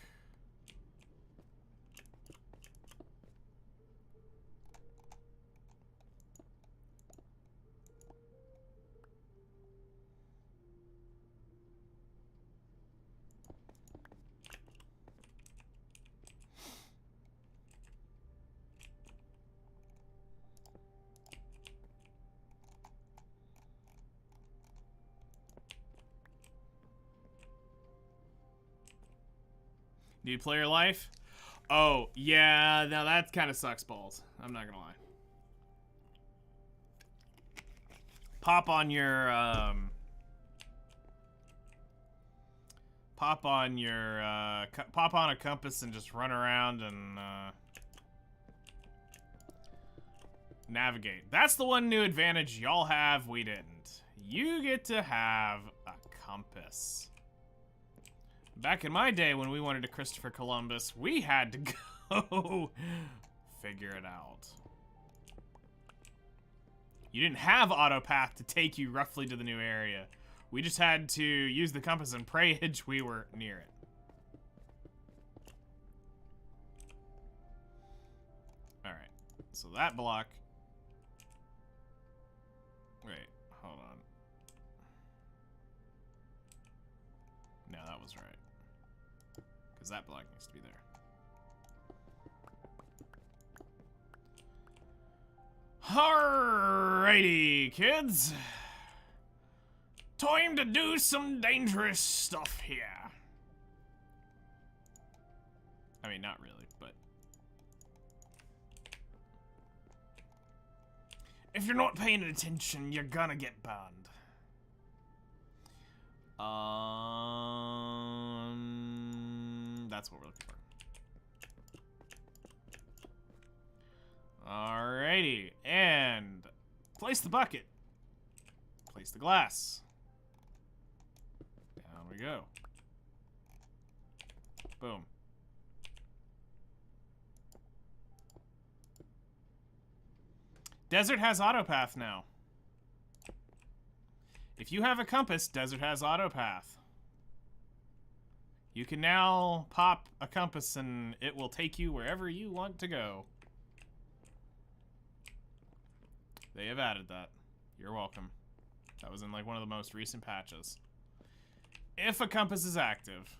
New player life? Oh, yeah, now that kind of sucks balls. I'm not gonna lie. Pop on your, pop on a compass and just run around and, navigate. That's the one new advantage y'all have we didn't. You get to have a compass. Back in my day when we wanted to Christopher Columbus, we had to go figure it out. You didn't have autopath to take you roughly to the new area. We just had to use the compass and pray we were near it. Alright, so that block. Wait, hold on. No, that was right. Because that block needs to be there. Alrighty, kids. Time to do some dangerous stuff here. I mean, not really, but... if you're not paying attention, you're gonna get burned. That's what we're looking for. Alrighty, and place the bucket. Place the glass. Down we go. Boom. Desert has autopath now. If you have a compass, Desert has autopath. You can now pop a compass and it will take you wherever you want to go. They have added that. You're welcome. That was in like one of the most recent patches. If a compass is active,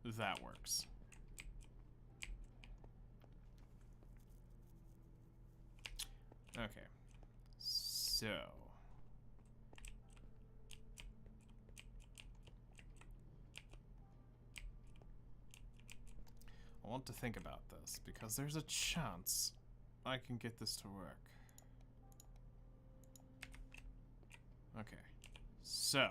that works. Okay. So... I want to think about this, because there's a chance I can get this to work. Okay. So...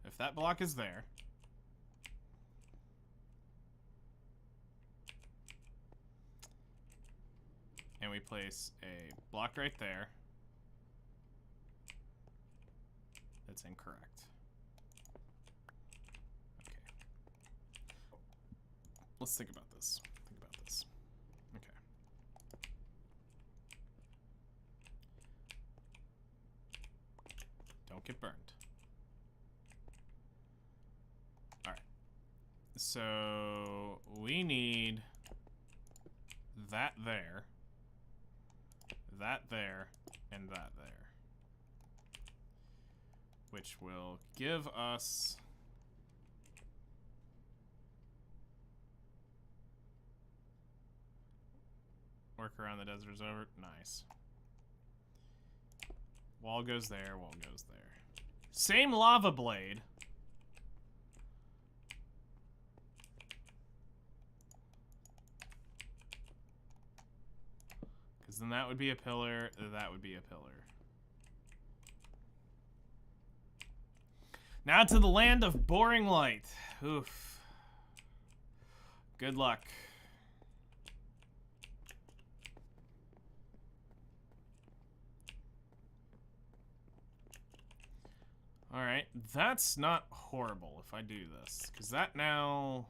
if that block is there... and we place a block right there, that's incorrect. Okay. Let's think about this. Okay. Don't get burned. Alright. So we need that there. That there, and that there. Which will give us... work around the desert is over. Nice. Wall goes there, wall goes there. Same lava blade. Because then that would be a pillar, that would be a pillar. Now to the land of boring light. Oof. Good luck. Alright, that's not horrible if I do this. Because that now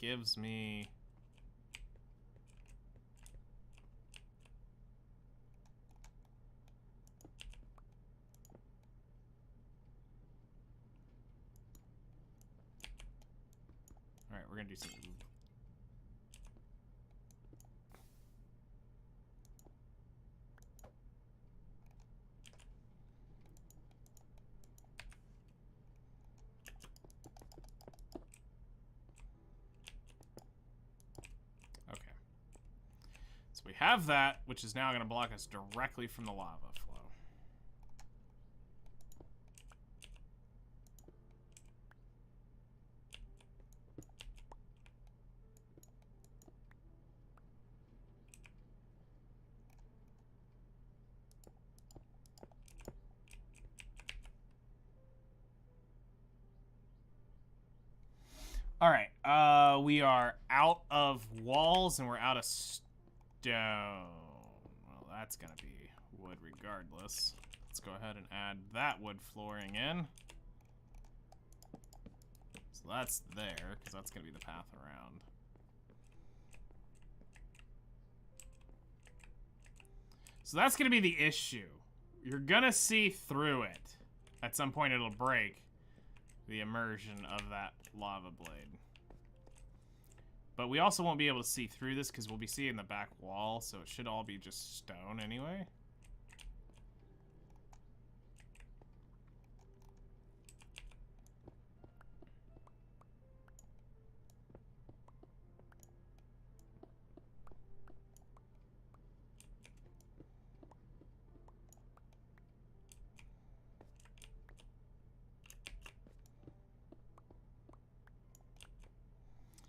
gives me... Alright, we're gonna do something. Okay. So we have that, which is now gonna block us directly from the lava flow. Alright, we are out of walls and we're out of stone. Well, that's gonna be wood regardless. Let's go ahead and add that wood flooring in. So that's there, because that's gonna be the path around. So that's gonna be the issue. You're gonna see through it. At some point it'll break the immersion of that lava blade. But we also won't be able to see through this because we'll be seeing the back wall, so it should all be just stone anyway.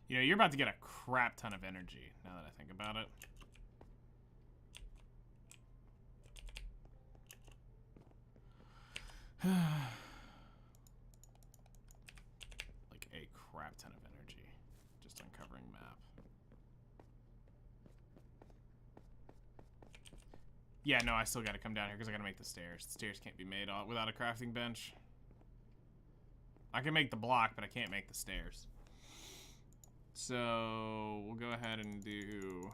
You know, you're about to get a crap ton of energy, now that I think about it. Like a crap ton of energy. Just uncovering map. Yeah, no, I still gotta come down here because I gotta make the stairs. The stairs can't be made without a crafting bench. I can make the block, but I can't make the stairs. So we'll go ahead and do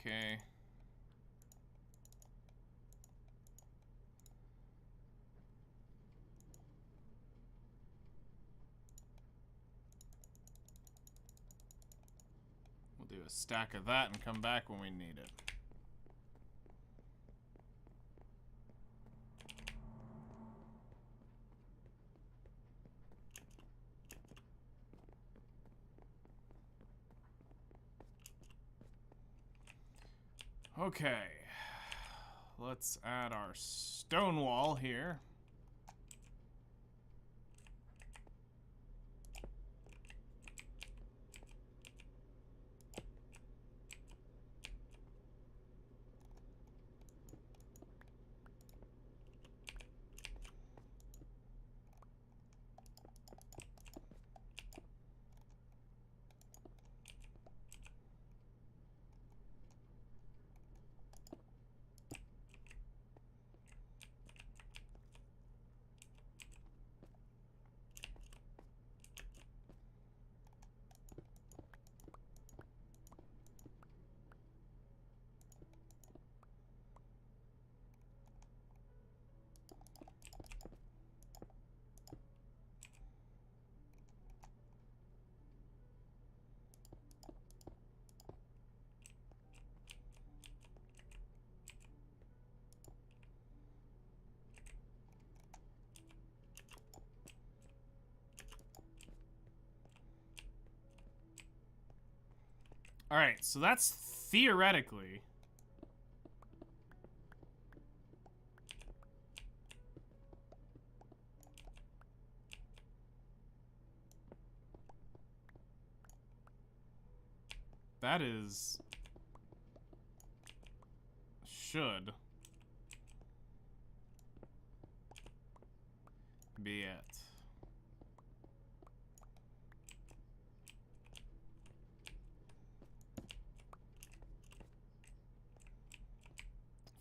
okay. We'll do a stack of that and come back when we need it. Okay, let's add our stone wall here. All right, so that's theoretically that is should be it.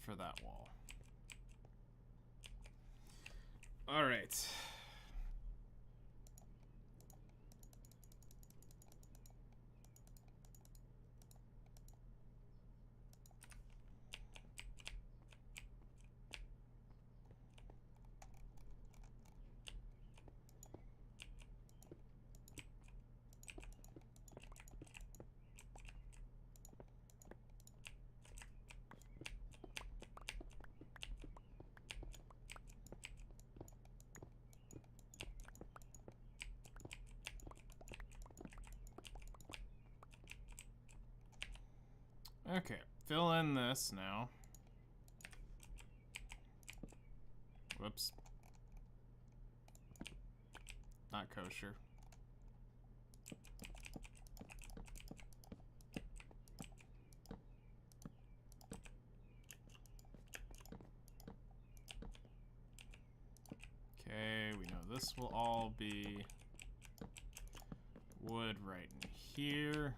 For that wall. All right. Okay, fill in this now. Whoops. Not kosher. this will all be wood right in here.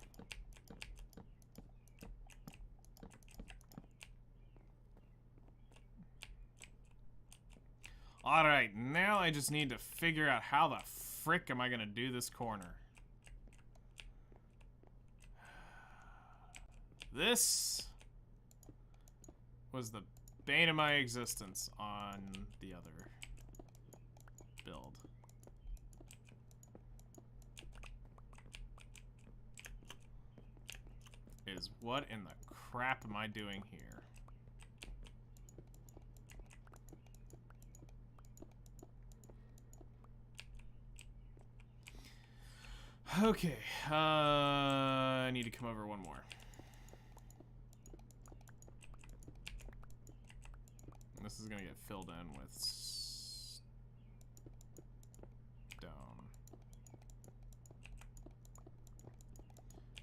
Alright, now I just need to figure out how the frick am I gonna do this corner. This was the bane of my existence on the other build. Is what in the crap am I doing here? Okay, I need to come over one more. This is gonna get filled in with stone.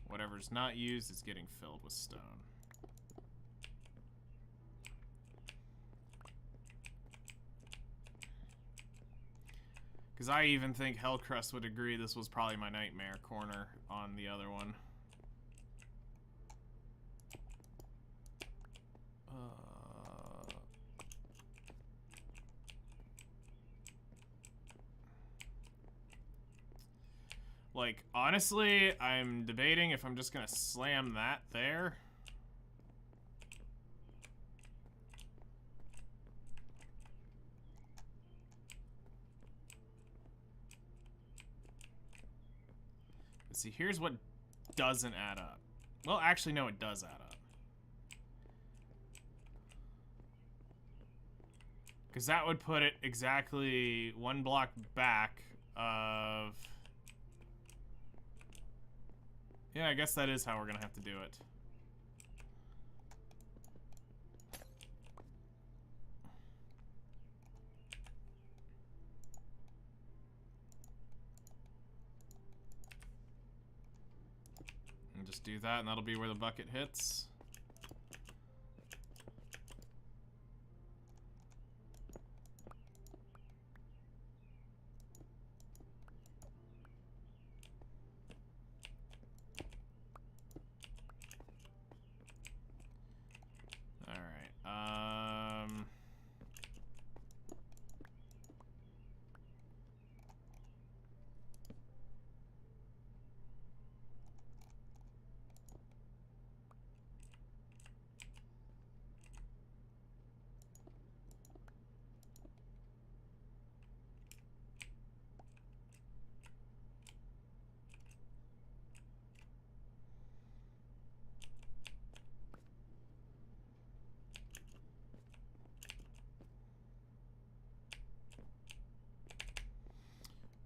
Whatever's not used is getting filled with stone. Because I even think Hellcrust would agree this was probably my nightmare corner on the other one. Like, honestly, I'm debating if I'm just gonna slam that there. Let's see, here's what doesn't add up. Well, actually, no, it does add up. Because that would put it exactly one block back of... Yeah, I guess that is how we're gonna have to do it. And just do that, and that'll be where the bucket hits.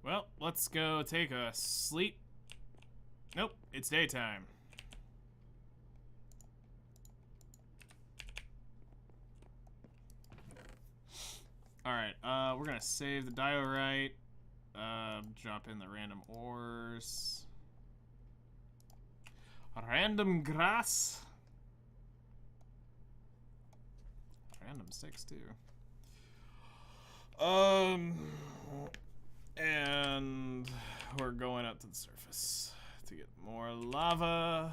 Well, let's go take a sleep. Nope, it's daytime. Alright, we're gonna save the diorite. Drop in the random ores. Random grass. Random sticks, too. And we're going up to the surface to get more lava.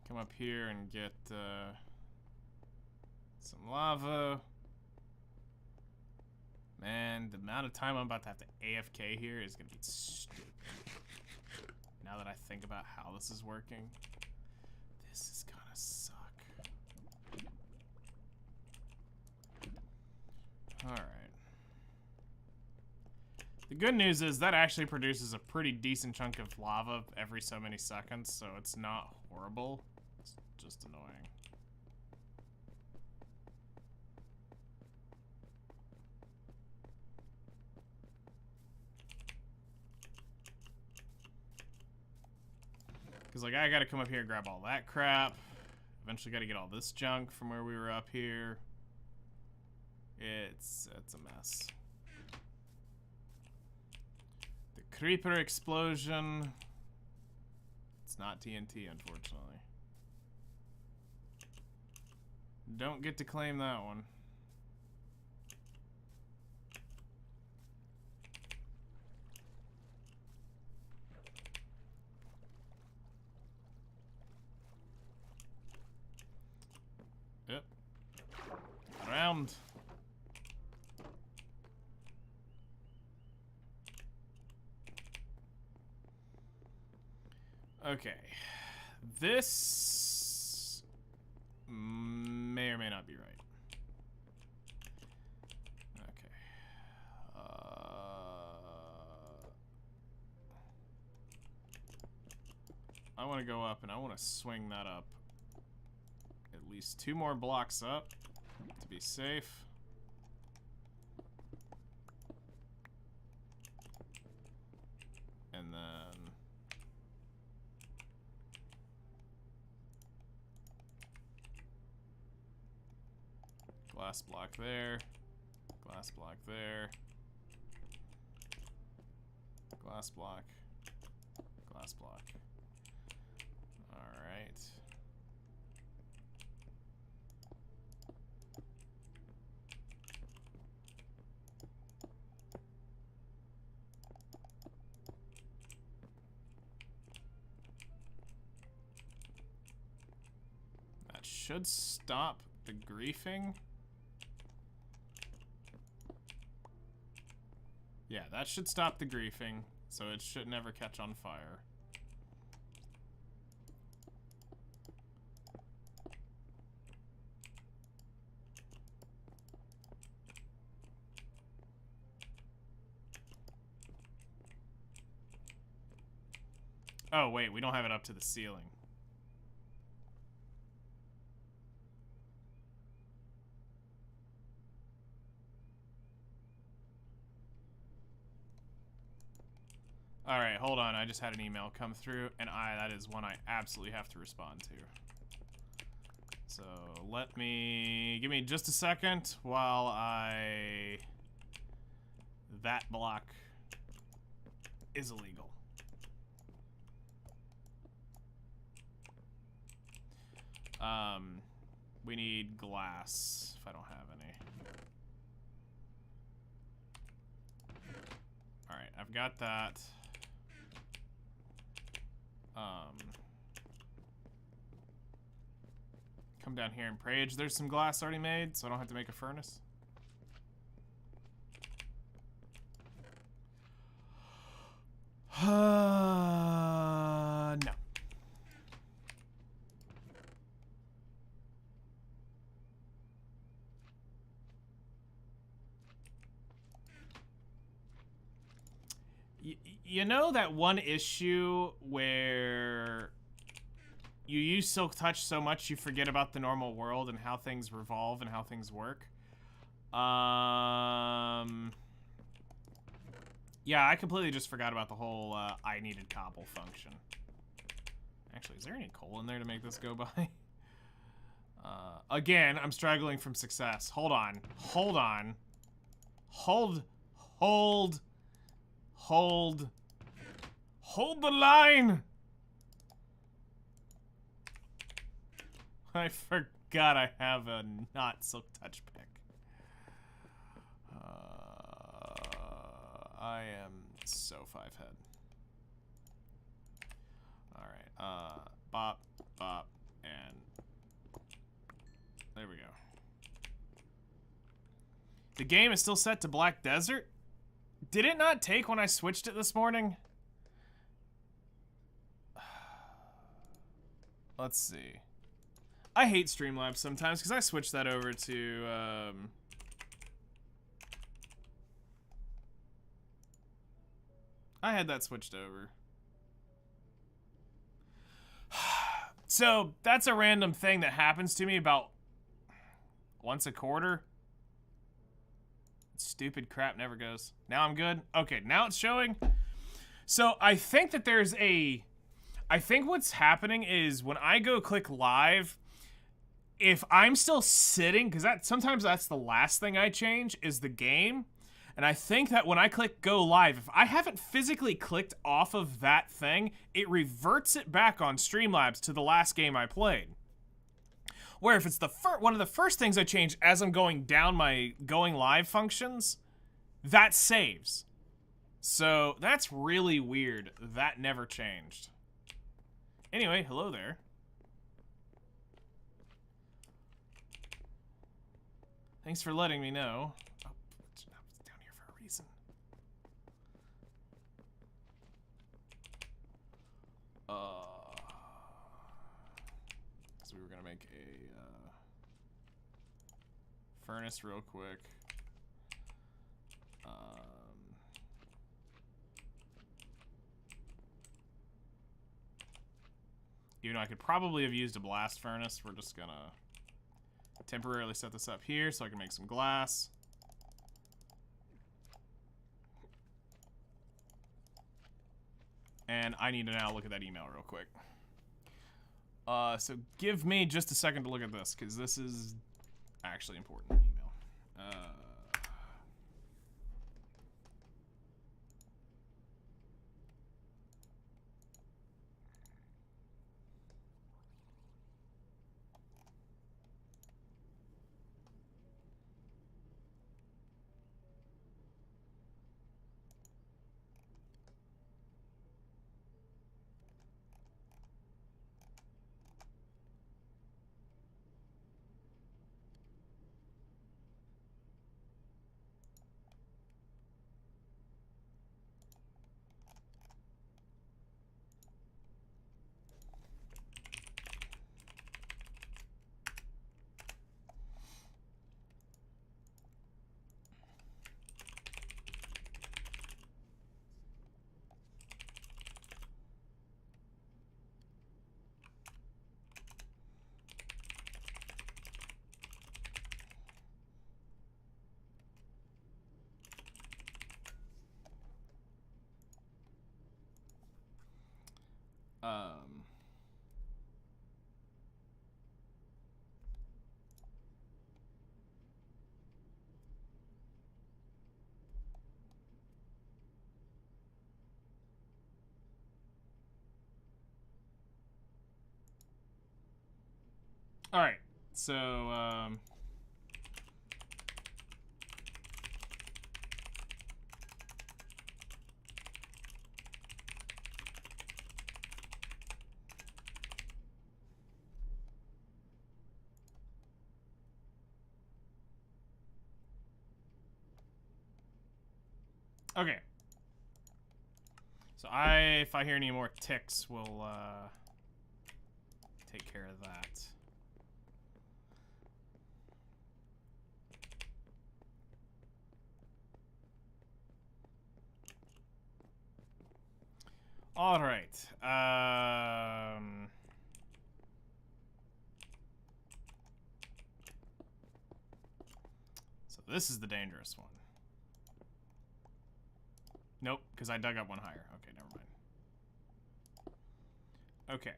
Come up here and get some lava. Man, the amount of time I'm about to have to AFK here is gonna be stupid. Now that I think about how this is working, this is gonna suck. Alright. The good news is that actually produces a pretty decent chunk of lava every so many seconds, so it's not horrible. It's just annoying. Because, like, I gotta come up here and grab all that crap. Eventually gotta get all this junk from where we were up here. It's a mess. The creeper explosion. It's not TNT, unfortunately. Don't get to claim that one. Yep. Around. Okay. This may or may not be right. Okay. I want to go up and I want to swing that up at least 2 more blocks up to be safe. And then glass block there, glass block there, glass block, glass block. All right. That should stop the griefing. Yeah, that should stop the griefing, so it should never catch on fire. Oh, wait, we don't have it up to the ceiling. Alright, hold on. I just had an email come through, and that is one I absolutely have to respond to. So, give me just a second while that block is illegal. We need glass, if I don't have any. Alright, I've got that. Come down here and prage. There's some glass already made, so I don't have to make a furnace. No. You know that one issue where you use Silk Touch so much you forget about the normal world and how things revolve and how things work? Yeah, I completely just forgot about the whole I needed cobble function. Actually, is there any coal in there to make this go by? Again, I'm struggling from success. Hold on. Hold on. Hold the line! I forgot I have a not Silk Touch pick. I am so 5-head. Alright, bop, bop, and there we go. The game is still set to Black Desert? Did it not take when I switched it this morning? Let's see. I hate Streamlabs sometimes because I switched that over to I had that switched over. So, that's a random thing that happens to me about once a quarter. Stupid crap never goes. Now I'm good. Okay, now it's showing. So, I think that there's a... I think what's happening is when I go click live, if I'm still sitting, because sometimes that's the last thing I change, is the game. And I think that when I click go live, if I haven't physically clicked off of that thing, it reverts it back on Streamlabs to the last game I played. Where if it's the one of the first things I change as I'm going down my going live functions, that saves. So that's really weird. That never changed. Anyway, hello there. Thanks for letting me know. Oh, it's down here for a reason. So we were gonna make a furnace real quick. Even though I could probably have used a blast furnace, we're just gonna temporarily set this up here so I can make some glass. And I need to now look at that email real quick. So give me just a second to look at this, because this is actually important email. All right, so okay. So if I hear any more ticks, we'll take care of that. All right. So this is the dangerous one. Nope, because I dug up one higher. Okay, never mind. Okay.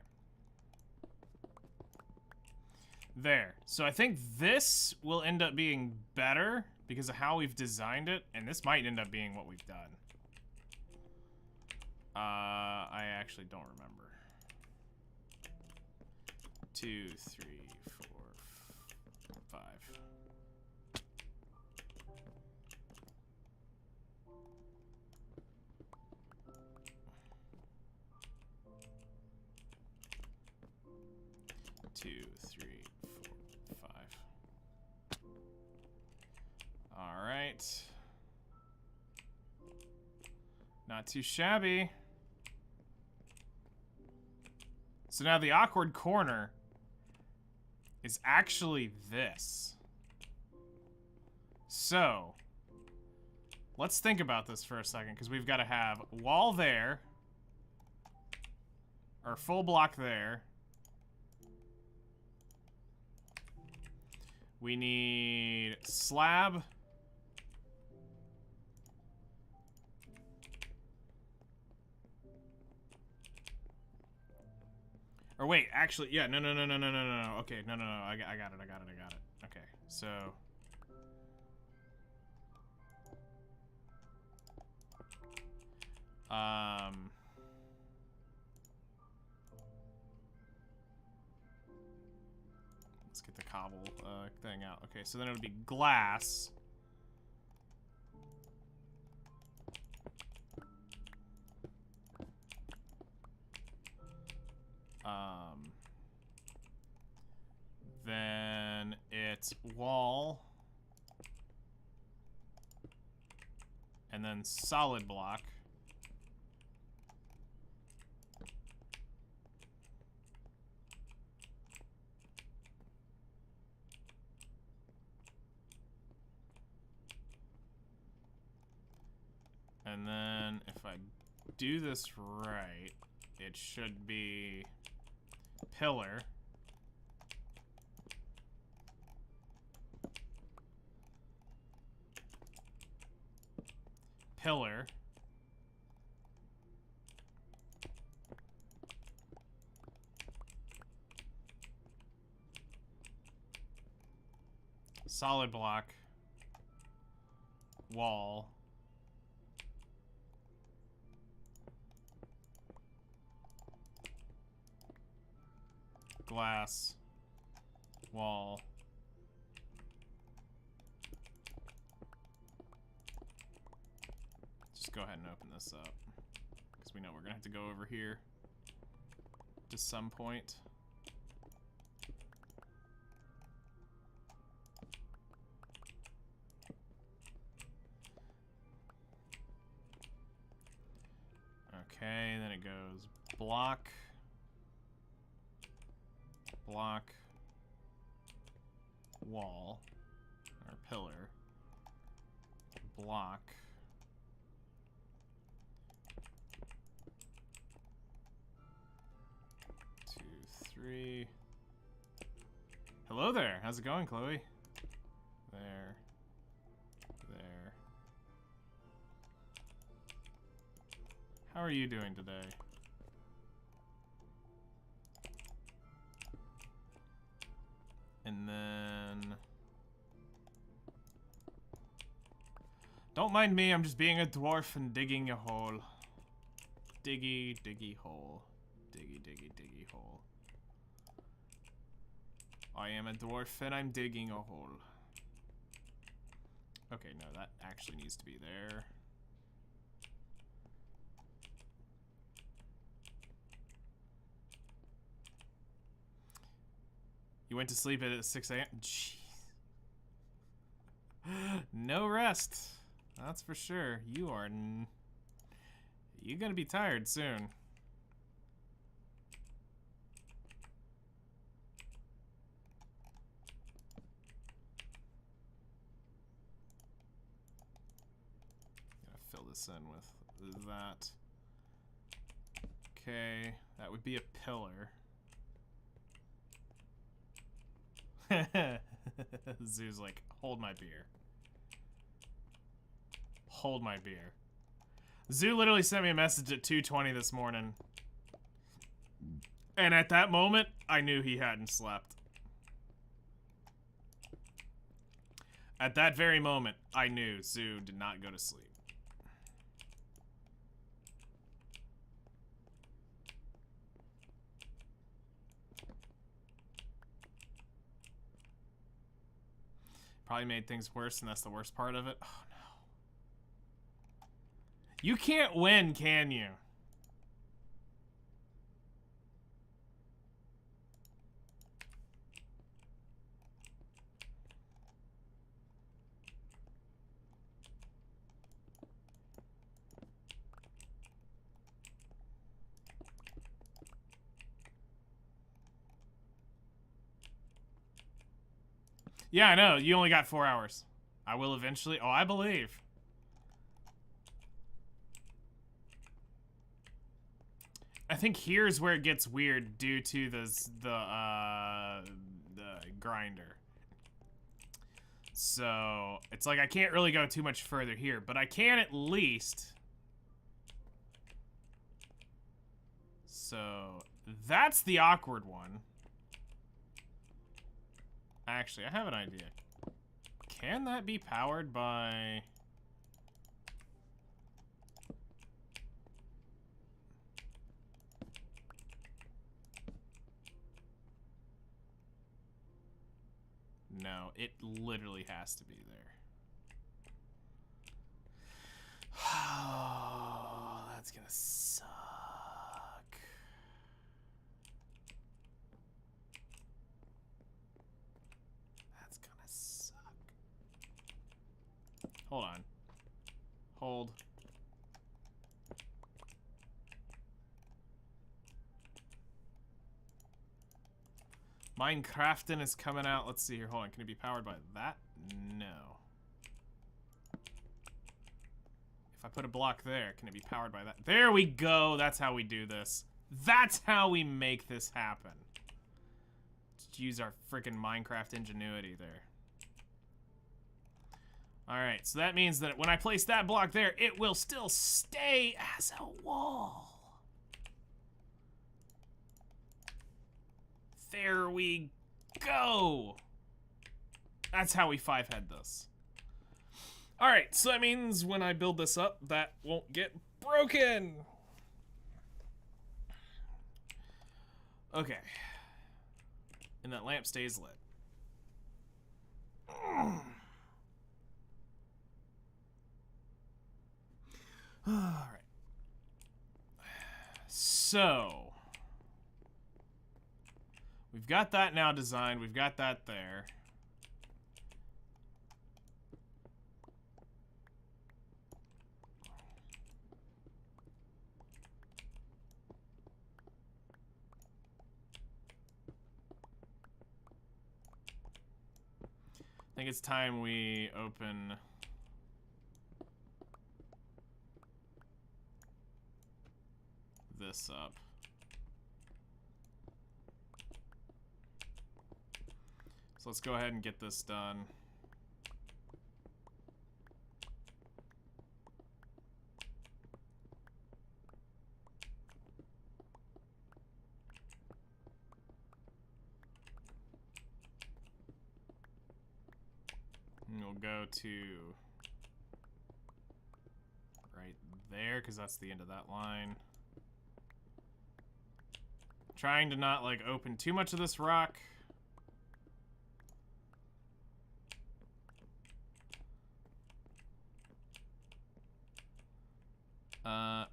There. So I think this will end up being better because of how we've designed it, and this might end up being what we've done. I actually don't remember. 2, 3, 4, 5. Two, three, 4, 5. All right. Not too shabby. So now the awkward corner is actually this. So Let's think about this for a second, because we've got to have wall there. Or full block there. We need slab. Or wait, actually, yeah, no. Okay, no. I got it. Okay, so. Let's get the cobble thing out. Okay, so then it would be glass. Then it's wall. And then solid block. And then if I do this right, it should be pillar. Pillar. Solid block. Wall. Glass. Wall. Just go ahead and open this up, because we know we're gonna have to go over here to some point. Okay, then it goes block, block, wall, or pillar, block, 2, 3. Hello there. How's it going, Chloe? There. There. How are you doing today? And then... Don't mind me, I'm just being a dwarf and digging a hole. Diggy, diggy hole. Diggy, diggy, diggy hole. I am a dwarf and I'm digging a hole. Okay, no, that actually needs to be there. You went to sleep at 6 a.m.? Jeez. No rest. That's for sure. You are... You're gonna be tired soon. Gotta fill this in with that. Okay, that would be a pillar. Zoo's like, hold my beer. Hold my beer. Zoo literally sent me a message at 2:20 this morning. And at that moment, I knew he hadn't slept. At that very moment, I knew Zoo did not go to sleep. Probably made things worse, and that's the worst part of it. Oh, no. You can't win, can you? Yeah, I know. You only got 4 hours. I will eventually. Oh, I believe. I think here's where it gets weird due to the grinder. So it's like I can't really go too much further here, but I can at least. So that's the awkward one. Actually, I have an idea. Can that be powered by... No, it literally has to be there. Oh, that's gonna suck. That's gonna suck. Hold on. Hold. Minecrafting is coming out. Let's see here. Hold on. Can it be powered by that? No. If I put a block there, can it be powered by that? There we go. That's how we do this. That's how we make this happen. Just use our freaking Minecraft ingenuity there. Alright, so that means that when I place that block there, it will still stay as a wall. There we go. That's how we 5-head this. Alright, so that means when I build this up, that won't get broken. Okay. And that lamp stays lit. Alright. So... we've got that now designed. We've got that there. I think it's time we open... this up. So let's go ahead and get this done. And we'll go to right there, because that's the end of that line. Trying to not, like, open too much of this rock.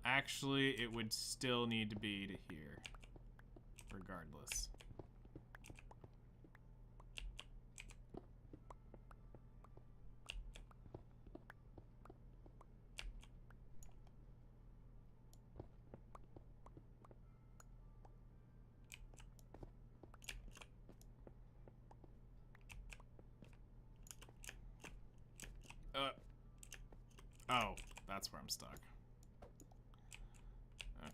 Actually, it would still need to be to here, regardless. Oh, that's where I'm stuck. Okay.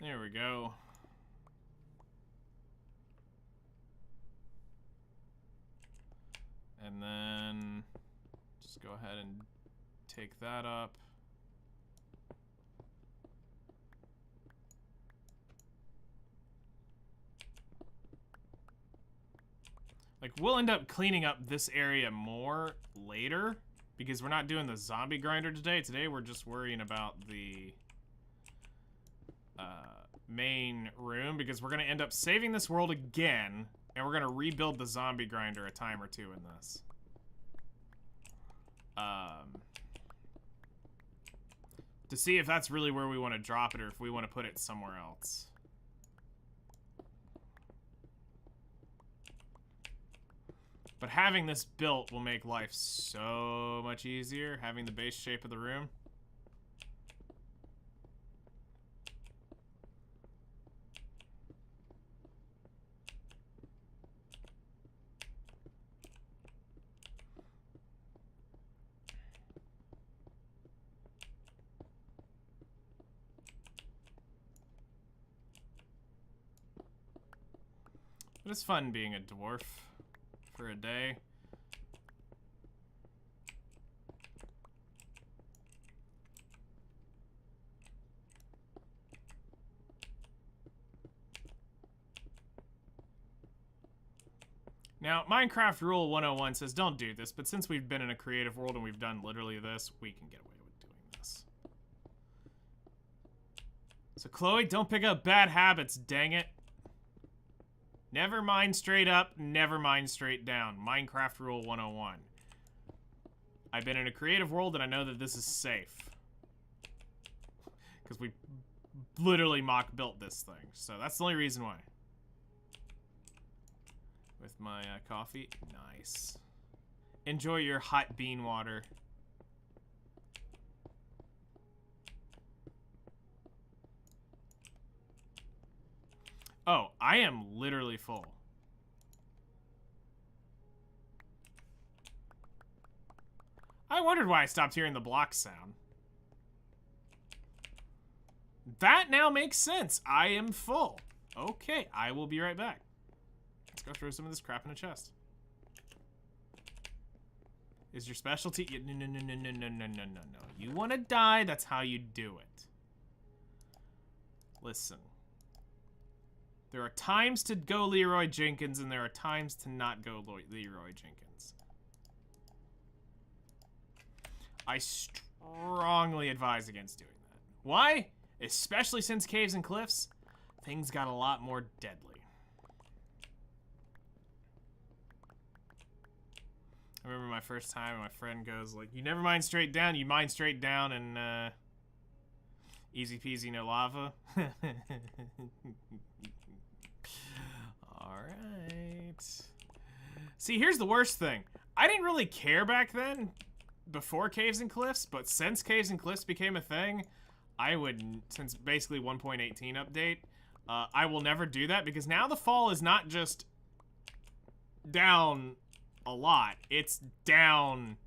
There we go. And then just go ahead and take that up. Like, we'll end up cleaning up this area more later, because we're not doing the zombie grinder today. Today we're just worrying about the main room, because we're going to end up saving this world again, and we're going to rebuild the zombie grinder a time or two in this. To see if that's really where we want to drop it, or if we want to put it somewhere else. But having this built will make life so much easier, having the base shape of the room. But it's fun being a dwarf for a day. Now, Minecraft Rule 101 says don't do this, but since we've been in a creative world and we've done literally this, we can get away with doing this. So, Chloe, don't pick up bad habits, dang it. Never mind straight up, never mind straight down. Minecraft Rule 101. I've been in a creative world and I know that this is safe. Because we literally mock built this thing. So that's the only reason why. With my coffee. Nice. Enjoy your hot bean water. Oh, I am literally full. I wondered why I stopped hearing the block sound. That now makes sense. I am full. Okay, I will be right back. Let's go throw some of this crap in a chest. Is your specialty? No, no, no, no, no, no, no, no, no. You want to die, that's how you do it. Listen. There are times to go Leroy Jenkins, and there are times to not go Leroy Jenkins. I strongly advise against doing that. Why? Especially since Caves and Cliffs, things got a lot more deadly. I remember my first time and my friend goes like, you never mine straight down, you mine straight down and easy peasy no lava. Alright. See, here's the worst thing. I didn't really care back then, before Caves and Cliffs, but since Caves and Cliffs became a thing, I would, since basically 1.18 update, I will never do that because now the fall is not just down a lot, it's down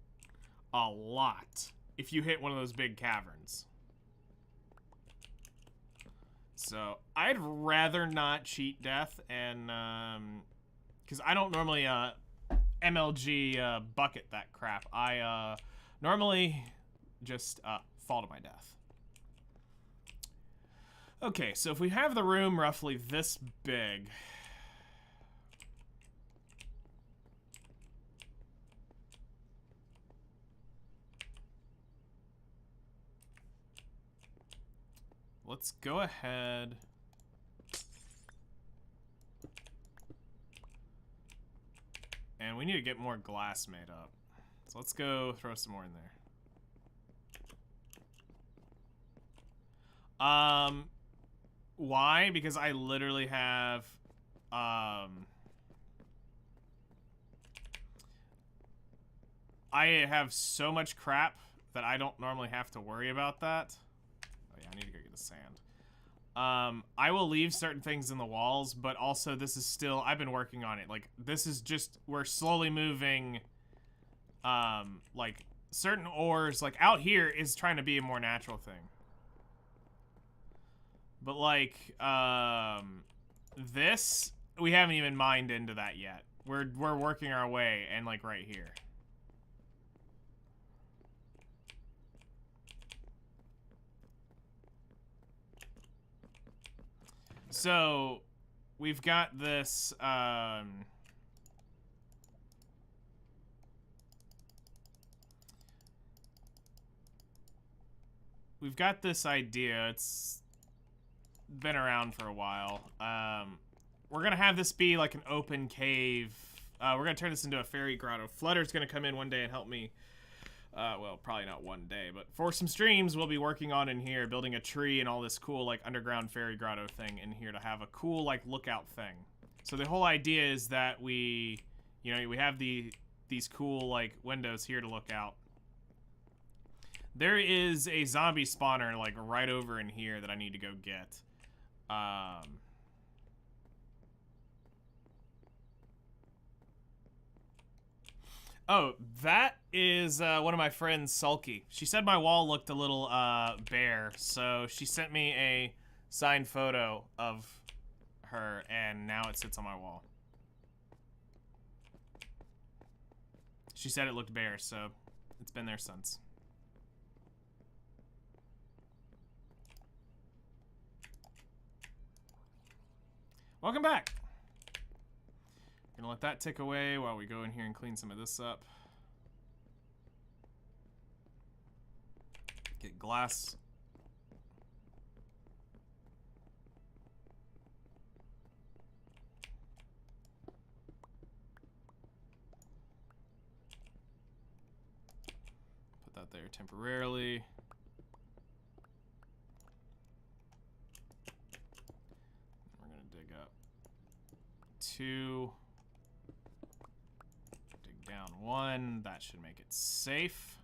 a lot if you hit one of those big caverns. So I'd rather not cheat death, and because I don't normally MLG bucket that crap. I normally just fall to my death. Okay, so if we have the room roughly this big, let's go ahead. And we need to get more glass made up. So let's go throw some more in there. Why? Because I literally have, I have so much crap that I don't normally have to worry about that. Oh yeah, I need to go get the sand. I will leave certain things in the walls, but also this is still, I've been working on it. Like, this is just, we're slowly moving, like, certain ores, like, out here is trying to be a more natural thing. But, like, this, we haven't even mined into that yet. We're working our way, and, like, right here. So, we've got this, we've got this idea. It's been around for a while. We're gonna have this be like an open cave. We're gonna turn this into a fairy grotto. Flutter's gonna come in one day and help me. Well, probably not one day, but for some streams, we'll be working on in here, building a tree and all this cool, like, underground fairy grotto thing in here to have a cool, like, lookout thing. So the whole idea is that we, you know, we have these cool, like, windows here to look out. There is a zombie spawner, like, right over in here that I need to go get. Oh, that is one of my friends, Sulky. She said my wall looked a little bare, so she sent me a signed photo of her, and now it sits on my wall. She said it looked bare, so it's been there since. Welcome back. Gonna let that tick away while we go in here and clean some of this up. Get glass. Put that there temporarily. We're gonna dig up 2. Dig down 1. That should make it safe.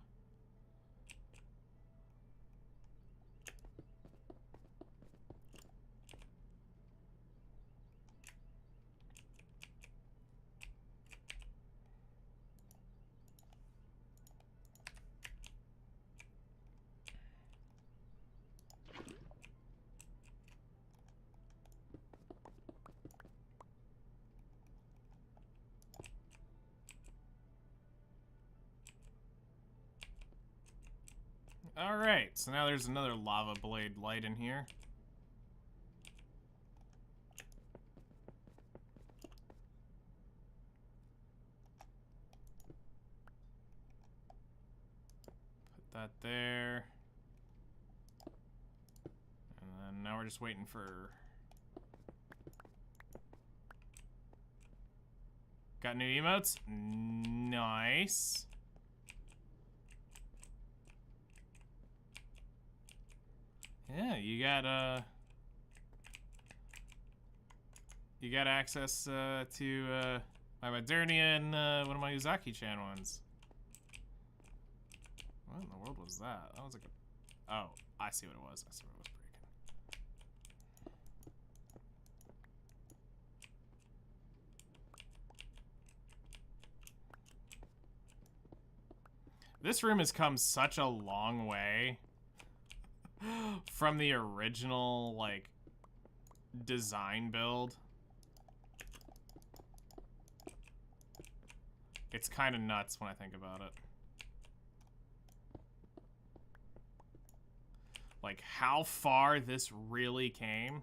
Alright, so now there's another lava blade light in here. Put that there. And then now we're just waiting for... Got new emotes? Nice. Yeah, you got access to my Modernia and one of my Uzaki-chan ones. What in the world was that? That was like a... Oh, I see what it was. I see what it was breaking. This room has come such a long way from the original, like, design build. It's kind of nuts when I think about it. Like, how far this really came.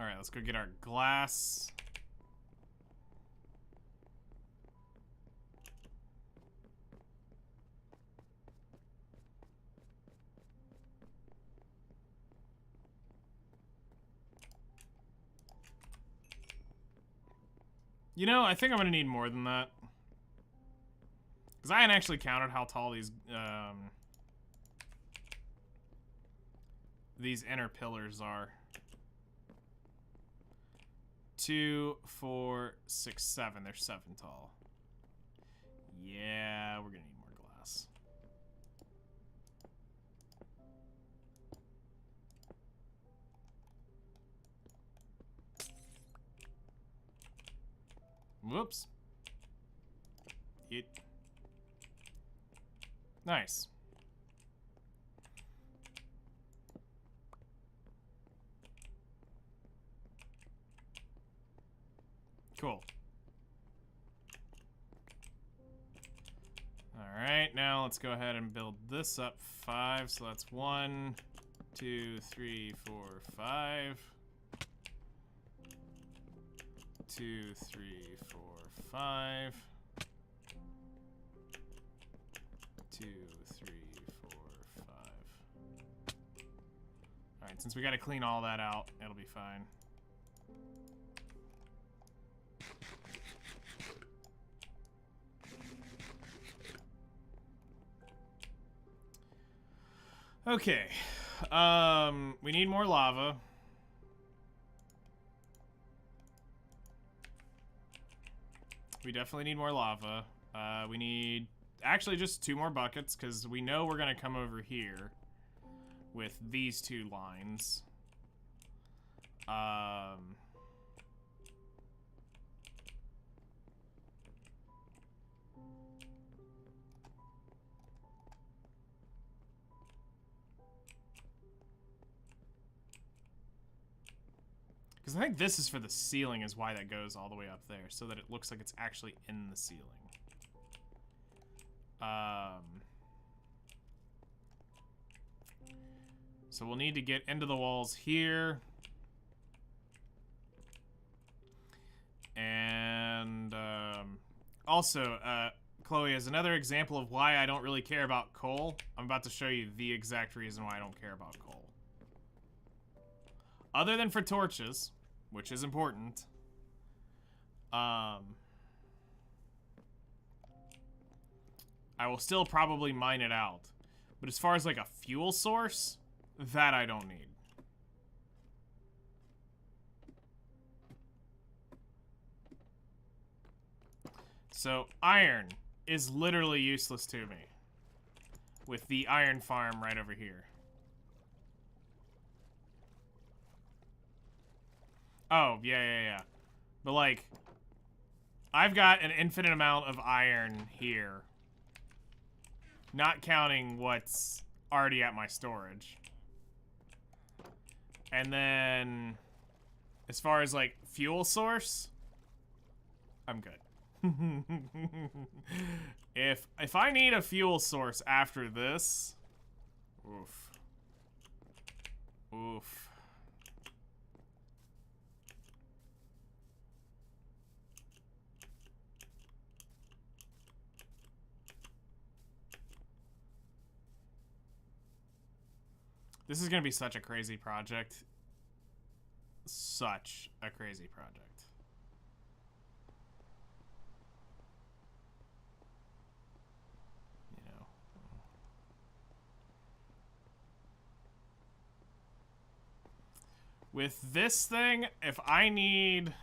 Alright, let's go get our glass. You know, I think I'm gonna need more than that. Because I hadn't actually counted how tall these inner pillars are. 2, 4, 6, 7. They're 7 tall. Yeah, we're gonna need more glass. Whoops. Nice. Cool. Alright, now let's go ahead and build this up 5. So that's 1, 2, 3, 4, 5. 2, 3, 4, 5. 2, 3, 4, 5. Alright, since we gotta clean all that out, it'll be fine. Okay, we need more lava. We definitely need more lava. We need actually just 2 more buckets because we know we're gonna come over here with these 2 lines. Because I think this is for the ceiling is why that goes all the way up there, so that it looks like it's actually in the ceiling. So we'll need to get into the walls here. And also, Chloe, as another example of why I don't really care about coal, I'm about to show you the exact reason why I don't care about coal. Other than for torches, which is important. I will still probably mine it out. But as far as like a fuel source, that I don't need. So iron is literally useless to me. With the iron farm right over here. Oh, yeah. But, like, I've got an infinite amount of iron here. Not counting what's already at my storage. And then, as far as, like, fuel source, I'm good. If I need a fuel source after this, oof. This is gonna be such a crazy project. Such a crazy project. You know. With this thing, if I need...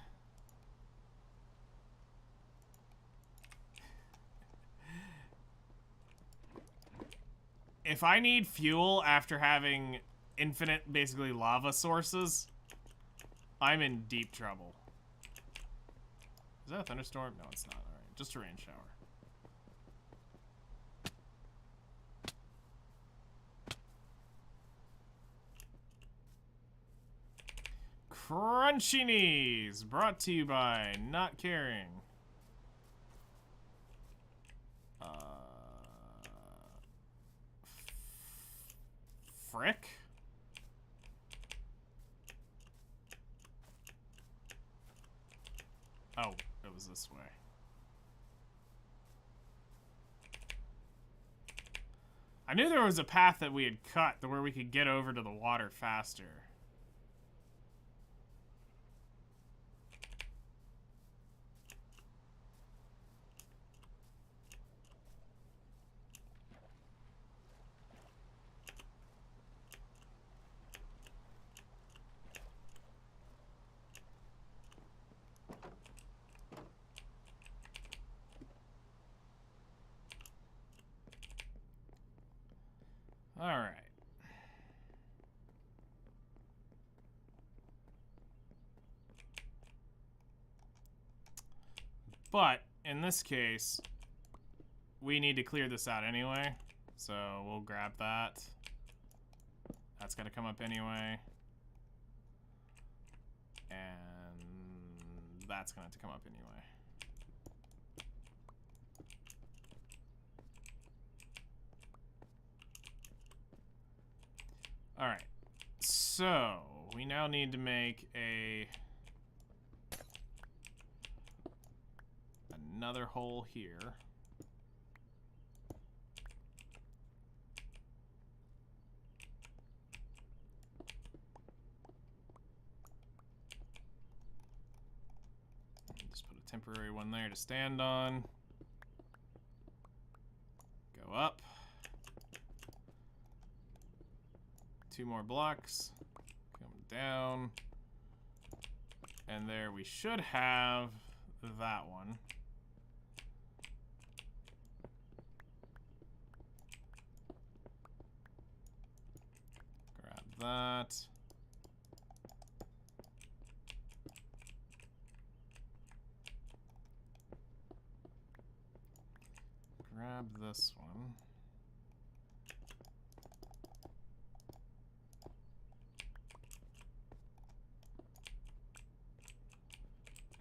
If I need fuel after having infinite, basically, lava sources, I'm in deep trouble. Is that a thunderstorm? No, it's not. Alright, just a rain shower. Crunchy Knees, brought to you by Not Caring. Frick? Oh, it was this way. I knew there was a path that we had cut to where we could get over to the water faster. All right. But in this case, we need to clear this out anyway. So we'll grab that. That's got to come up anyway. And that's going to have to come up anyway. All right, so we now need to make another hole here. Just put a temporary one there to stand on. Go up. 2 more blocks, come down, and there we should have that one. that. Grab this one.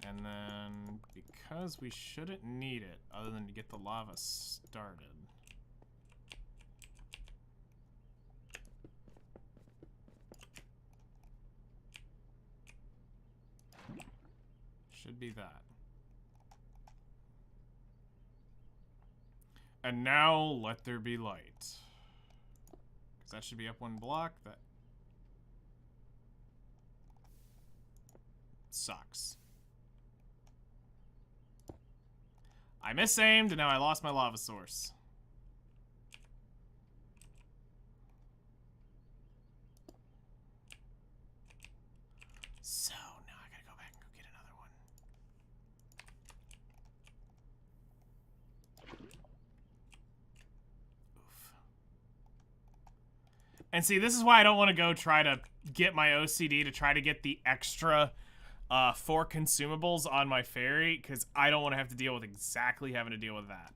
And then, because we shouldn't need it, other than to get the lava started. Should be that. And now, let there be light. Because that should be up one block. That sucks. I misaimed, and now I lost my lava source. So, now I gotta go back and go get another one. Oof. And see, this is why I don't want to go try to get my OCD to try to get the extra 4 consumables on my ferry, because I don't want to have to deal with exactly having to deal with that.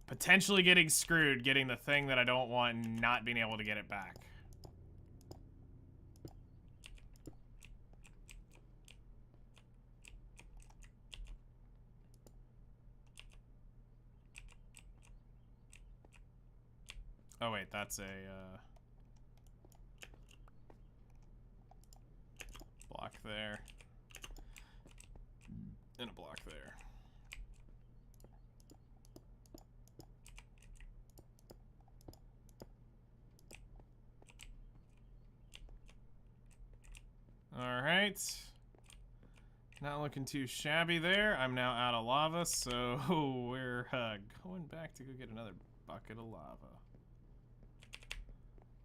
Potentially getting screwed, getting the thing that I don't want and not being able to get it back. Oh wait, that's a block there. And a block there. Alright. Not looking too shabby there. I'm now out of lava, so we're going back to go get another bucket of lava.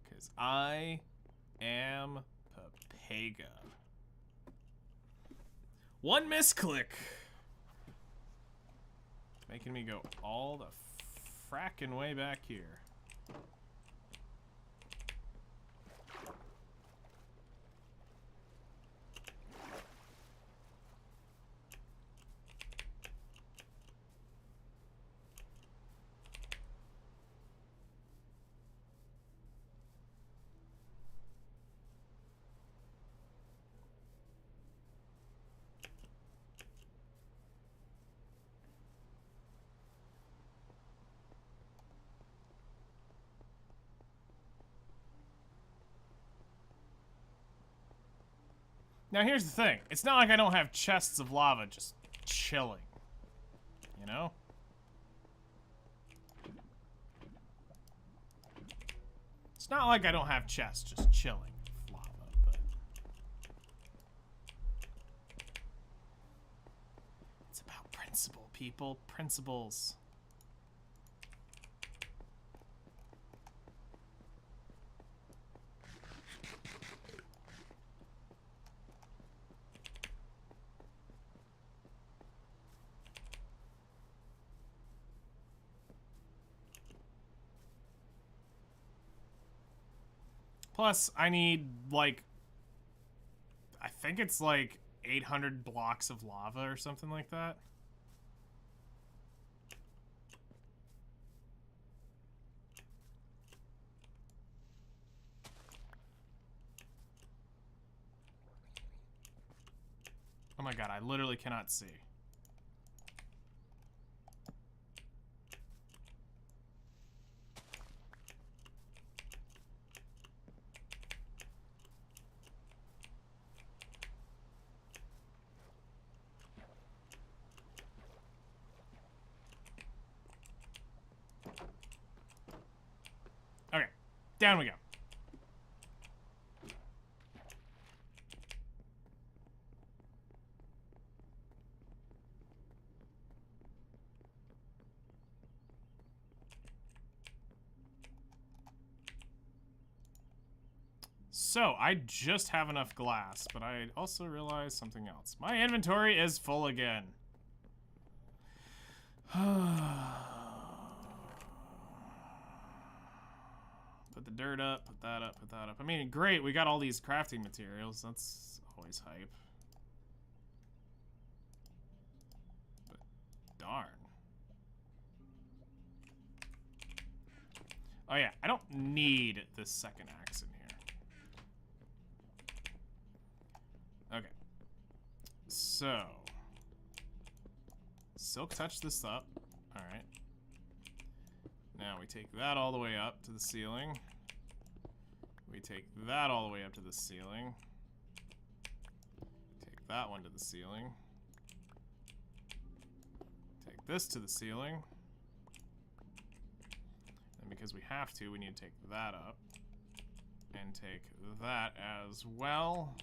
Because I am Papega. One misclick. Making me go all the frackin' way back here. Now here's the thing. It's not like I don't have chests of lava just chilling. You know? It's not like I don't have chests just chilling with lava, but... It's about principle, people. Principles. Plus, I need, like, I think it's like 800 blocks of lava or something like that. Oh my god, I literally cannot see. Okay, down we go. So, I just have enough glass, but I also realized something else. My inventory is full again. Put the dirt up, put that up, put that up. I mean, great, we got all these crafting materials. That's always hype. But darn. Oh yeah, I don't need this second axe in here. Okay. So. Silk touch this up. Alright. Now we take that all the way up to the ceiling. We take that all the way up to the ceiling. Take that one to the ceiling. Take this to the ceiling. And because we have to, we need to take that up. And take that as well.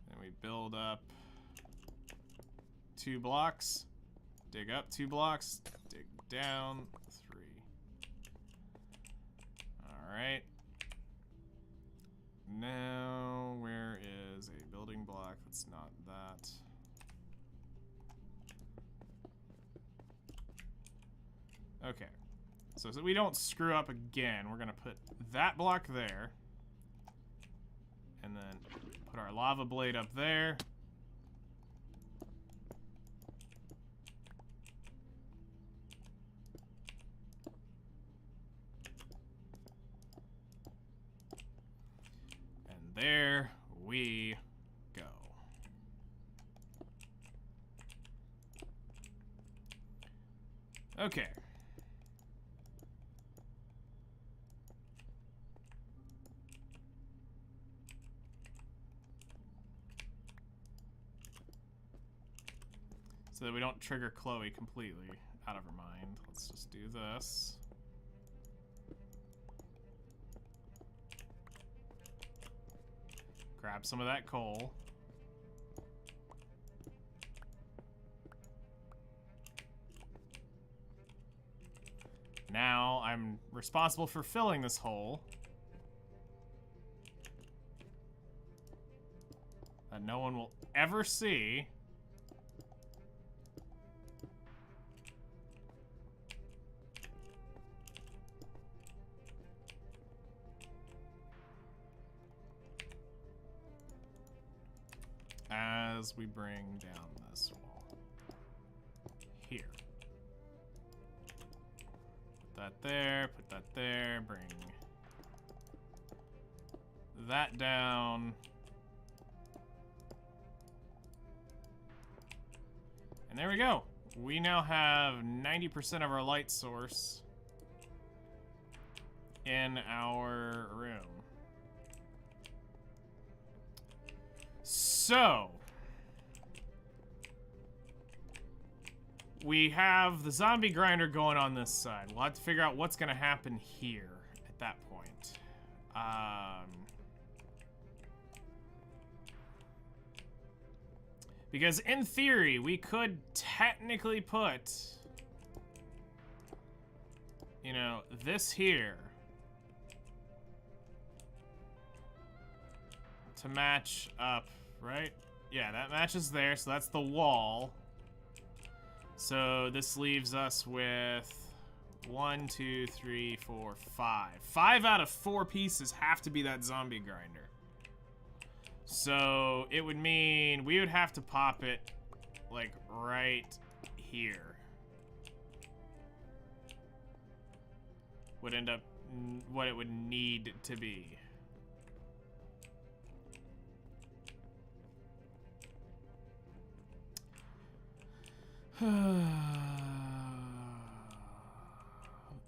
And we build up 2 blocks. Dig up 2 blocks. Dig down 3. Alright. Now, where is a building block that's not that? Okay. So we don't screw up again, we're gonna put that block there. And then put our lava blade up there. There we go. Okay. So that we don't trigger Chloe completely out of her mind. Let's just do this. Grab some of that coal. Now I'm responsible for filling this hole. That no one will ever see. As we bring down this wall. Here. Put that there, put that there, bring that down. And there we go. We now have 90% of our light source in our room. So, we have the zombie grinder going on this side. We'll have to figure out what's going to happen here at that point. Because in theory, we could technically put, you know, this here to match up. Right? Yeah, that matches there, so that's the wall. So this leaves us with 1, 2, 3, 4, 5. 5 out of 4 pieces have to be that zombie grinder. So it would mean we would have to pop it like right here. Would end up what it would need to be.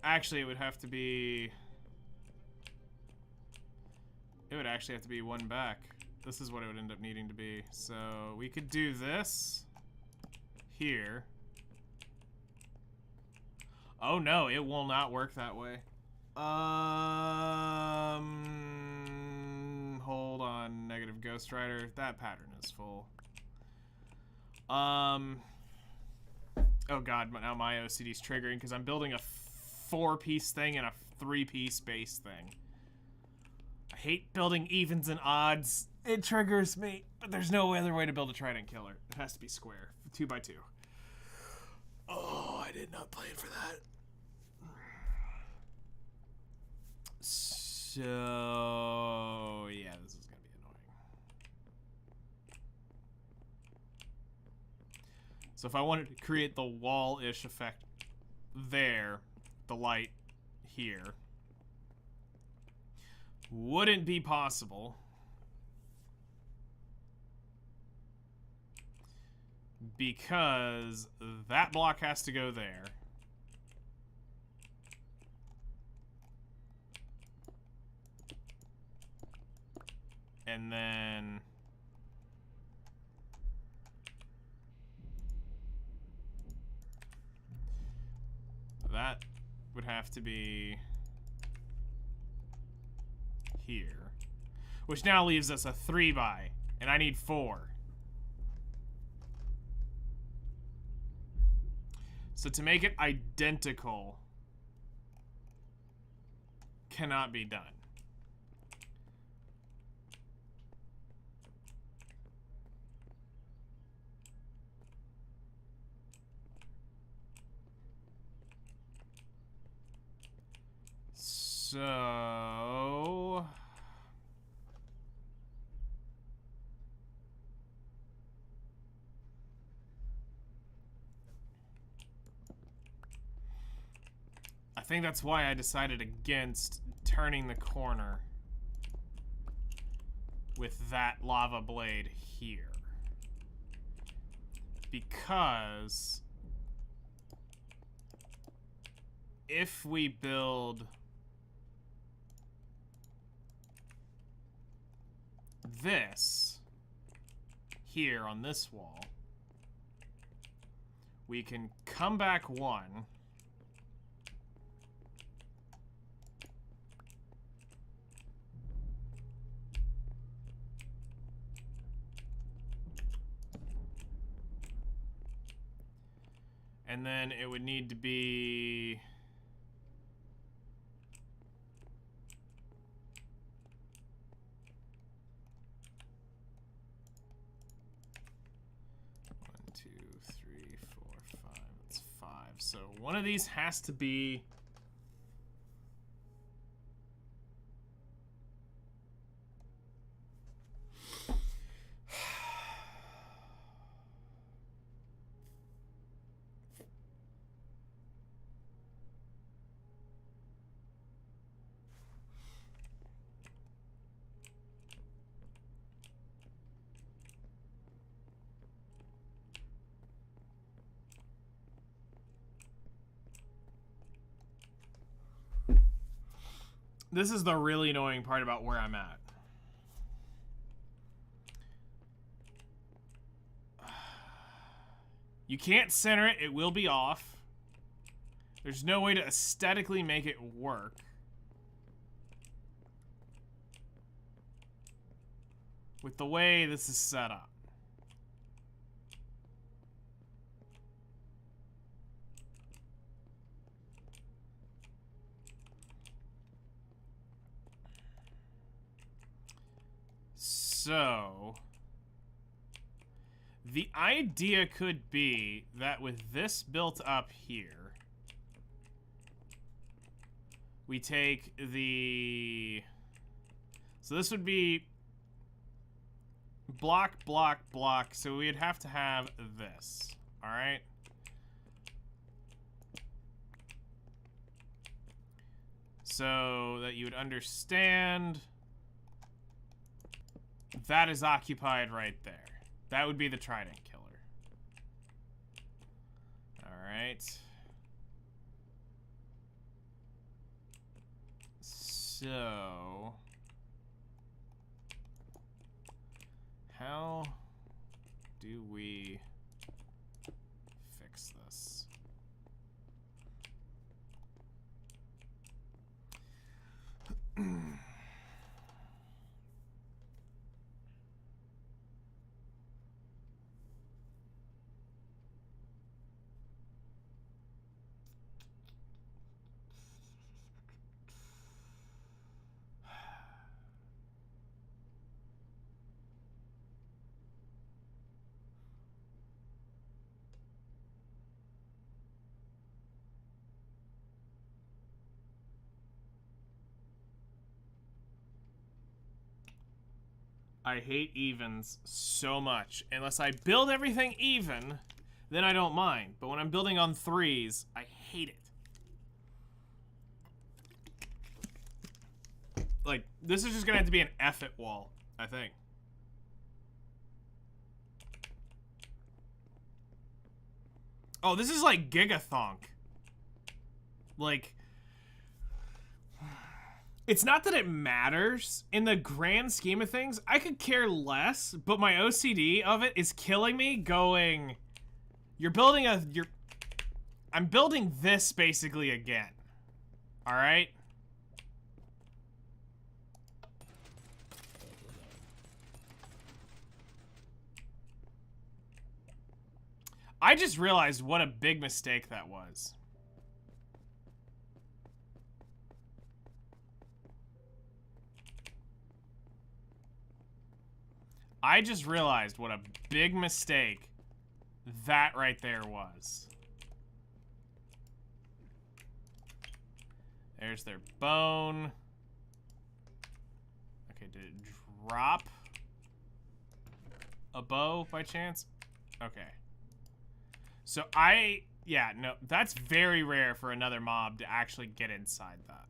Actually, it would have to be... It would actually have to be 1 back. This is what it would end up needing to be. So, we could do this here. Oh no, it will not work that way. Hold on, negative Ghost Rider. That pattern is full. Oh god, but now my OCD's triggering because I'm building a 4-piece thing and a 3-piece base thing. I hate building evens and odds. It triggers me, but there's no other way to build a trident killer. It has to be square, 2 by 2. Oh, I did not plan for that. So, yeah, this is going to be annoying. So if I wanted to create the wall-ish effect there, the light here, wouldn't be possible. Because that block has to go there. And then that would have to be here. Which now leaves us a 3x, and I need 4. So to make it identical cannot be done. So I think that's why I decided against turning the corner with that lava blade here. Because if we build this here on this wall, we can come back 1. And then it would need to be one, 2, 3, 4, 5. That's 5. So one of these has to be this is the really annoying part about where I'm at. You can't center it, it will be off. There's no way to aesthetically make it work. With the way this is set up. So the idea could be that with this built up here, we take the... So this would be block, block, block. So we'd have to have this. All right. So that you would understand that is occupied right there. That would be the trident killer. All right. So how do we fix this? I hate evens so much. Unless I build everything even, then I don't mind. But when I'm building on threes, I hate it. Like, this is just gonna have to be an F-it wall, I think. Oh, this is like Gigathonk. Like, it's not that it matters in the grand scheme of things. I could care less, but my OCD of it is killing me going, I'm building this basically again. All right? I just realized what a big mistake that was. I just realized what a big mistake that right there was. There's their bone. Okay, did it drop a bow by chance? Okay. So yeah, no, that's very rare for another mob to actually get inside that.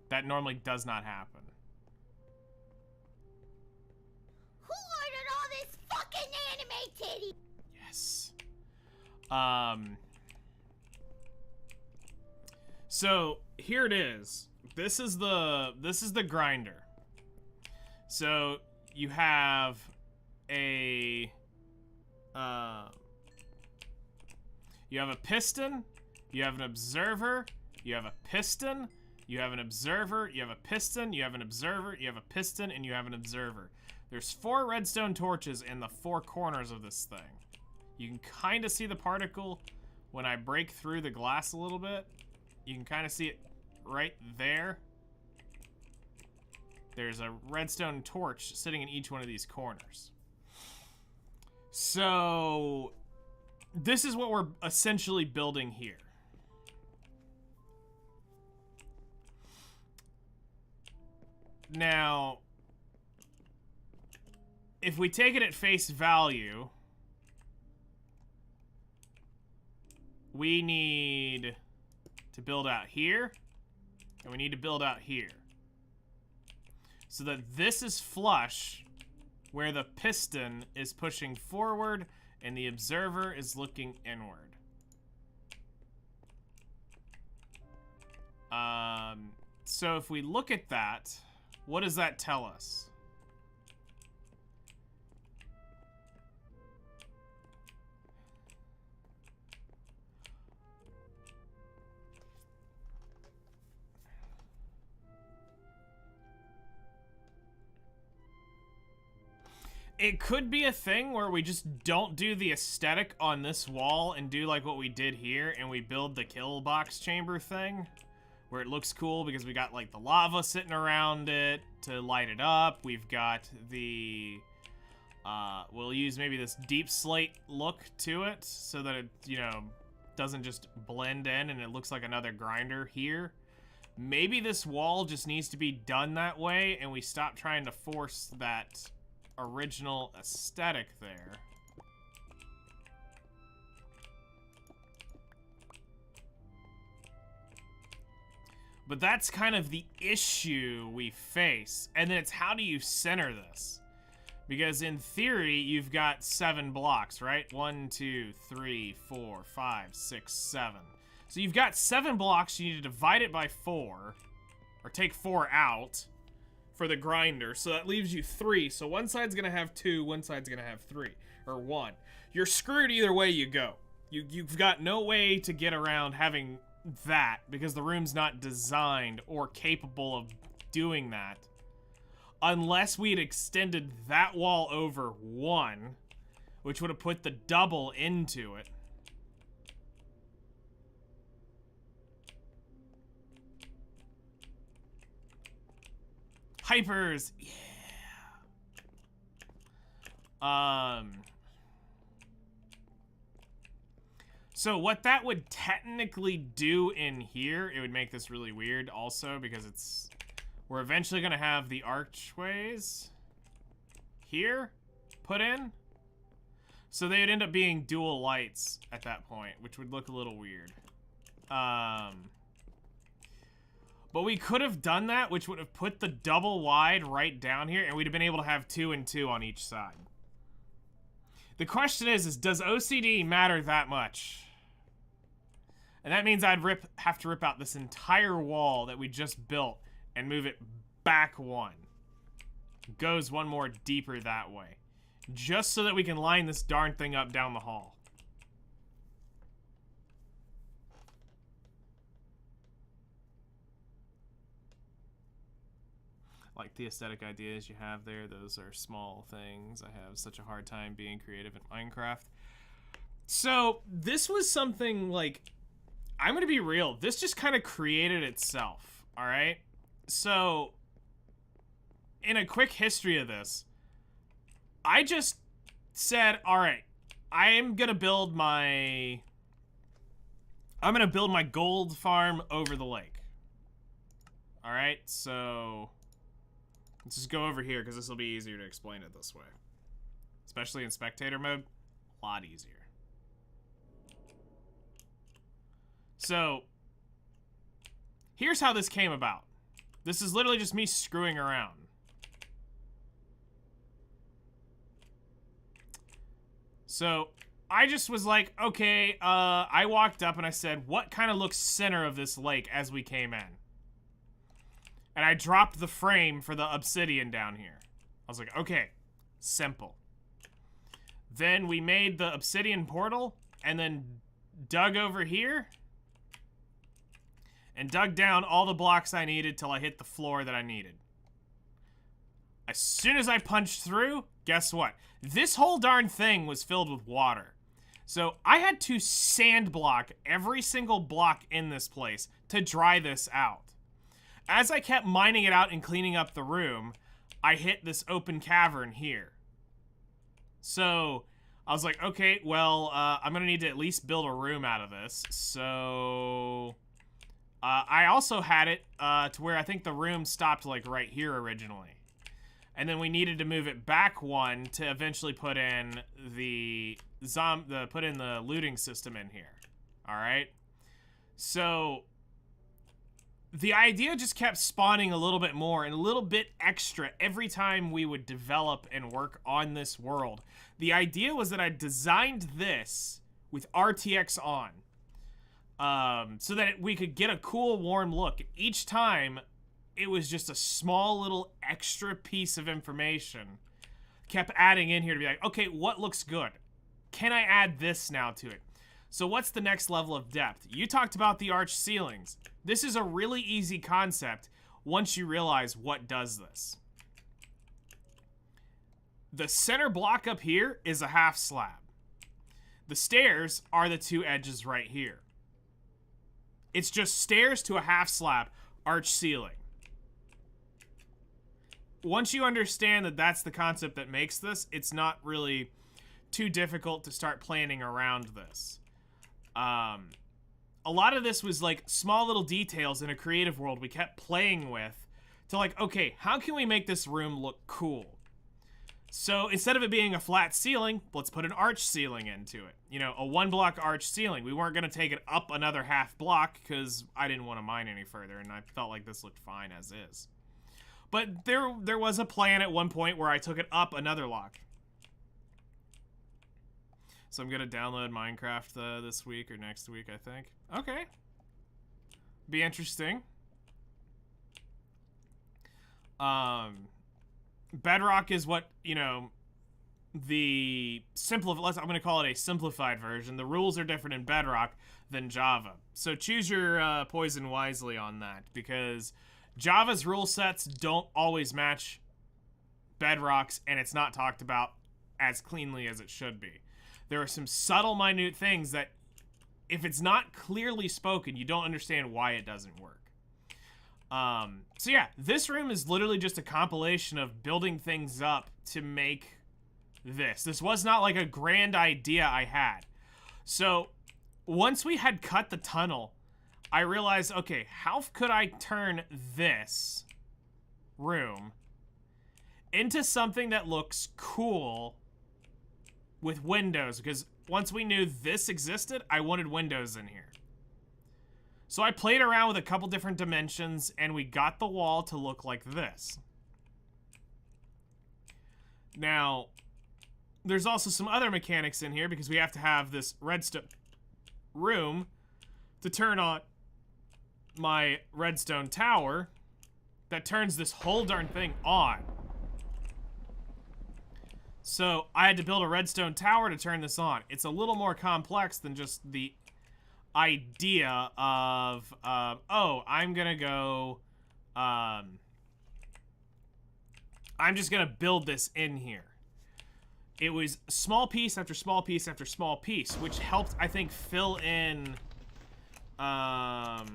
That normally does not happen. Who ordered all this fucking anime titty? Yes. So here it is. This is the grinder. So you have a piston, you have an observer, you have a piston, you have an observer, you have a piston, you have an observer, you have a piston, and you have an observer. There's 4 redstone torches in the 4 corners of this thing. You can kind of see the particle when I break through the glass a little bit. You can kind of see it right there. There's a redstone torch sitting in each one of these corners. So this is what we're essentially building here. Now, if we take it at face value, we need to build out here, and we need to build out here. So that this is flush, where the piston is pushing forward and the observer is looking inward. So if we look at that, what does that tell us? It could be a thing where we just don't do the aesthetic on this wall and do like what we did here, and we build the kill box chamber thing, where it looks cool because we got like the lava sitting around it to light it up. We've got the, we'll use maybe this deep slate look to it so that it, you know, doesn't just blend in and it looks like another grinder here. Maybe this wall just needs to be done that way and we stop trying to force that original aesthetic there. But that's kind of the issue we face. And then it's how do you center this? Because in theory, you've got 7 blocks, right? 1, 2, 3, 4, 5, 6, 7. So you've got 7 blocks. You need to divide it by 4. Or take 4 out for the grinder. So that leaves you 3. So one side's going to have 2. One side's going to have 3. Or 1. You're screwed either way you go. You've got no way to get around having that because the room's not designed or capable of doing that unless we had extended that wall over 1, which would have put the double into it. Hypers, yeah. So what that would technically do in here, it would make this really weird also because We're eventually going to have the archways here put in. So they'd end up being dual lights at that point, which would look a little weird. But we could have done that, which would have put the double wide right down here, and we'd have been able to have 2 and 2 on each side. The question is does OCD matter that much? And that means I'd have to rip out this entire wall that we just built and move it back 1. Goes 1 more deeper that way. Just so that we can line this darn thing up down the hall. Like the aesthetic ideas you have there, those are small things. I have such a hard time being creative in Minecraft. So this was something like, I'm gonna be real, this just kind of created itself, all right? So in a quick history of this, I just said, all right, I'm gonna build my gold farm over the lake. All right, so let's just go over here because this will be easier to explain it this way. Especially in spectator mode, a lot easier. So, here's how this came about. This is literally just me screwing around. So, I just was like, okay, I walked up and I said, what kind of looks center of this lake as we came in? And I dropped the frame for the obsidian down here. I was like, okay, simple. Then we made the obsidian portal and then dug over here and dug down all the blocks I needed till I hit the floor that I needed. As soon as I punched through, guess what? This whole darn thing was filled with water. So I had to sand block every single block in this place to dry this out. As I kept mining it out and cleaning up the room, I hit this open cavern here. So I was like, okay, well, I'm gonna need to at least build a room out of this. So I also had it to where I think the room stopped like right here originally. And then we needed to move it back 1 to eventually put in the looting system in here. All right. So the idea just kept spawning a little bit more and a little bit extra every time we would develop and work on this world. The idea was that I designed this with RTX on, so that we could get a cool, warm look. Each time, it was just a small little extra piece of information. Kept adding in here to be like, okay, what looks good? Can I add this now to it? So what's the next level of depth? You talked about the arch ceilings. This is a really easy concept once you realize what does this. The center block up here is a half slab. The stairs are the 2 edges right here. It's just stairs to a half slab, arch ceiling. Once you understand that that's the concept that makes this, it's not really too difficult to start planning around this. A lot of this was like small little details in a creative world we kept playing with to like, okay, how can we make this room look cool? So instead of it being a flat ceiling, let's put an arch ceiling into it. You know, a 1-block arch ceiling. We weren't going to take it up another half block because I didn't want to mine any further and I felt like this looked fine as is. But there was a plan at one point where I took it up another block. So I'm going to download Minecraft this week or next week, I think. Okay. Be interesting. Bedrock is what, you know, I'm going to call it a simplified version. The rules are different in Bedrock than Java. So choose your poison wisely on that, because Java's rule sets don't always match Bedrock's, and it's not talked about as cleanly as it should be. There are some subtle, minute things that, if it's not clearly spoken, you don't understand why it doesn't work. So yeah, this room is literally just a compilation of building things up to make this. This was not like a grand idea I had. So once we had cut the tunnel, I realized, okay, how could I turn this room into something that looks cool with windows, because once we knew this existed, I wanted windows in here. So I played around with a couple different dimensions, and we got the wall to look like this. Now, there's also some other mechanics in here, because we have to have this redstone room to turn on my redstone tower that turns this whole darn thing on. So I had to build a redstone tower to turn this on. It's a little more complex than just the idea of, oh, I'm gonna go, I'm just gonna build this in here. It was small piece after small piece after small piece, which helped, I think, fill in, stop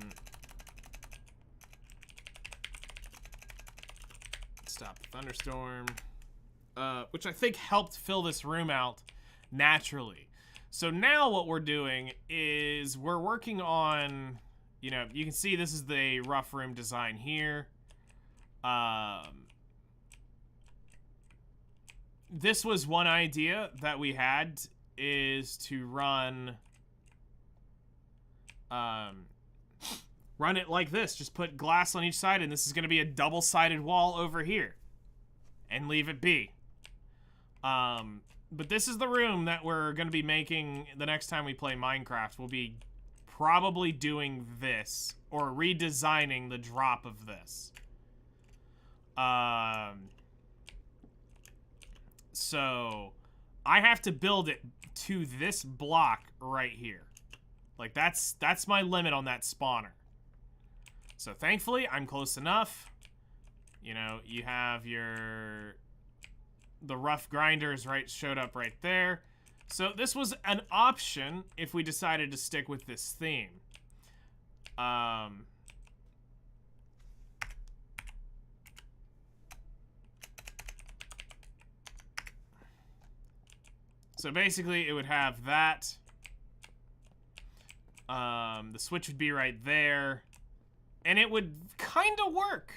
the thunderstorm. Which I think helped fill this room out naturally. So now what we're doing is we're working on, you know, you can see this is the rough room design here. This was one idea that we had, is to run it like this. Just put glass on each side, and this is going to be a double-sided wall over here. And leave it be. But this is the room that we're going to be making the next time we play Minecraft. We'll be probably doing this, or redesigning the drop of this. So I have to build it to this block right here. Like, that's my limit on that spawner. So thankfully, I'm close enough. You know, you have the rough grinders showed up right there. So this was an option if we decided to stick with this theme. So basically it would have that. The switch would be right there. And it would kind of work.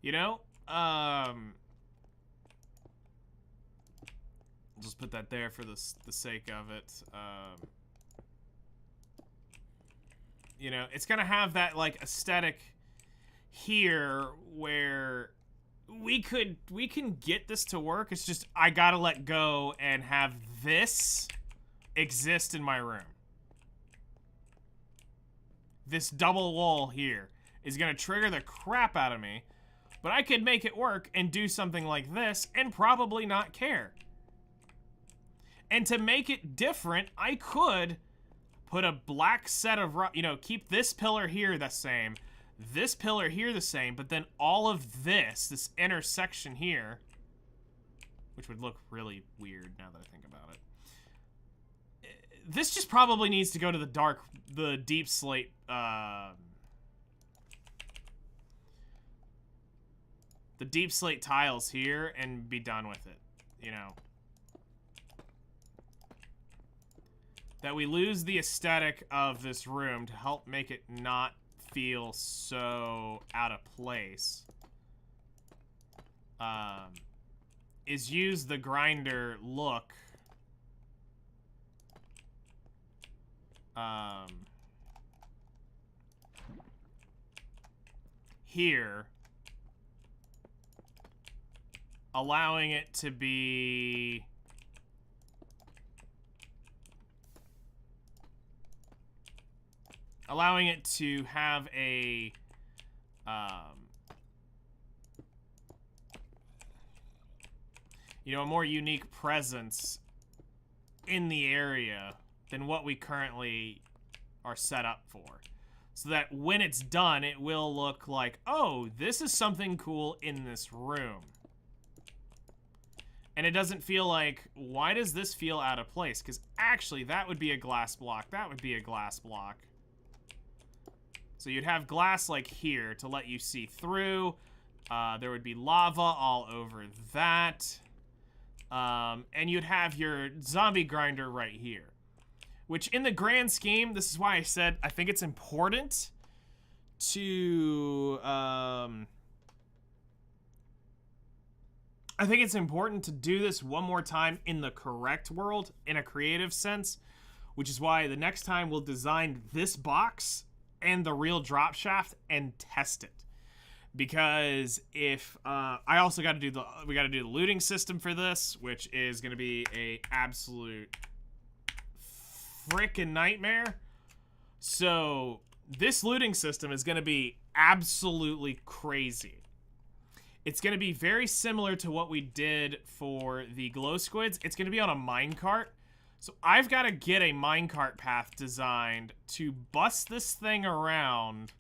You know? I'll just put that there for the sake of it. You know, it's gonna have that, like, aesthetic here where we can get this to work. It's just I gotta let go and have this exist in my room. This double wall here is gonna trigger the crap out of me, but I could make it work and do something like this and probably not care. And to make it different, I could put a black set of, you know, keep this pillar here the same, this pillar here the same, but then all of this intersection here, which would look really weird now that I think about it. This just probably needs to go to the deep slate, the deep slate tiles here and be done with it, you know. That we lose the aesthetic of this room to help make it not feel so out of place. Is use the grinder look. Here. Allowing it to be... allowing it to have a, you know, a more unique presence in the area than what we currently are set up for. So that when it's done, it will look like, oh, this is something cool in this room. And it doesn't feel like, why does this feel out of place? Because actually, that would be a glass block. That would be a glass block. So you'd have glass like here to let you see through. There would be lava all over that. And you'd have your zombie grinder right here. Which in the grand scheme, this is why I said I think it's important to I think it's important to do this one more time in the correct world, in a creative sense, which is why the next time we'll design this box and the real drop shaft and test it. Because if I also got to do the looting system for this, which is going to be a absolute frickin' nightmare. So this looting system is going to be absolutely crazy. It's going to be very similar to what we did for the glow squids. It's going to be on a minecart. So I've got to get a minecart path designed to bust this thing around.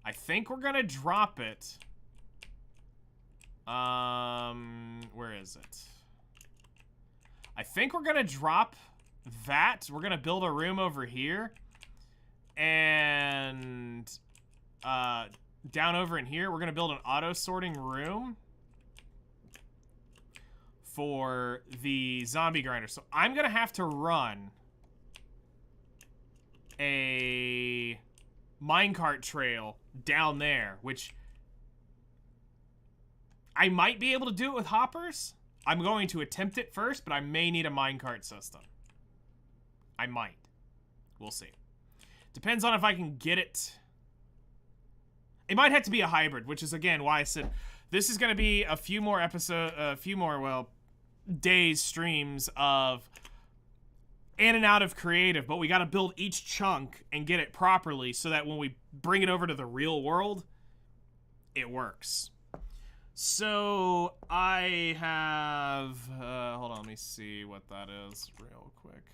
I think we're going to drop it. Where is it? I think we're going to drop that. We're going to build a room over here. And down over in here, we're going to build an auto-sorting room for the zombie grinder. So I'm going to have to run a minecart trail down there, which I might be able to do it with hoppers. I'm going to attempt it first, but I may need a minecart system. I might. We'll see. Depends on if I can get it. It might have to be a hybrid, which is, again, why I said this is going to be a few more days, streams of in and out of creative, but we got to build each chunk and get it properly so that when we bring it over to the real world, it works. So I have, hold on, let me see what that is real quick.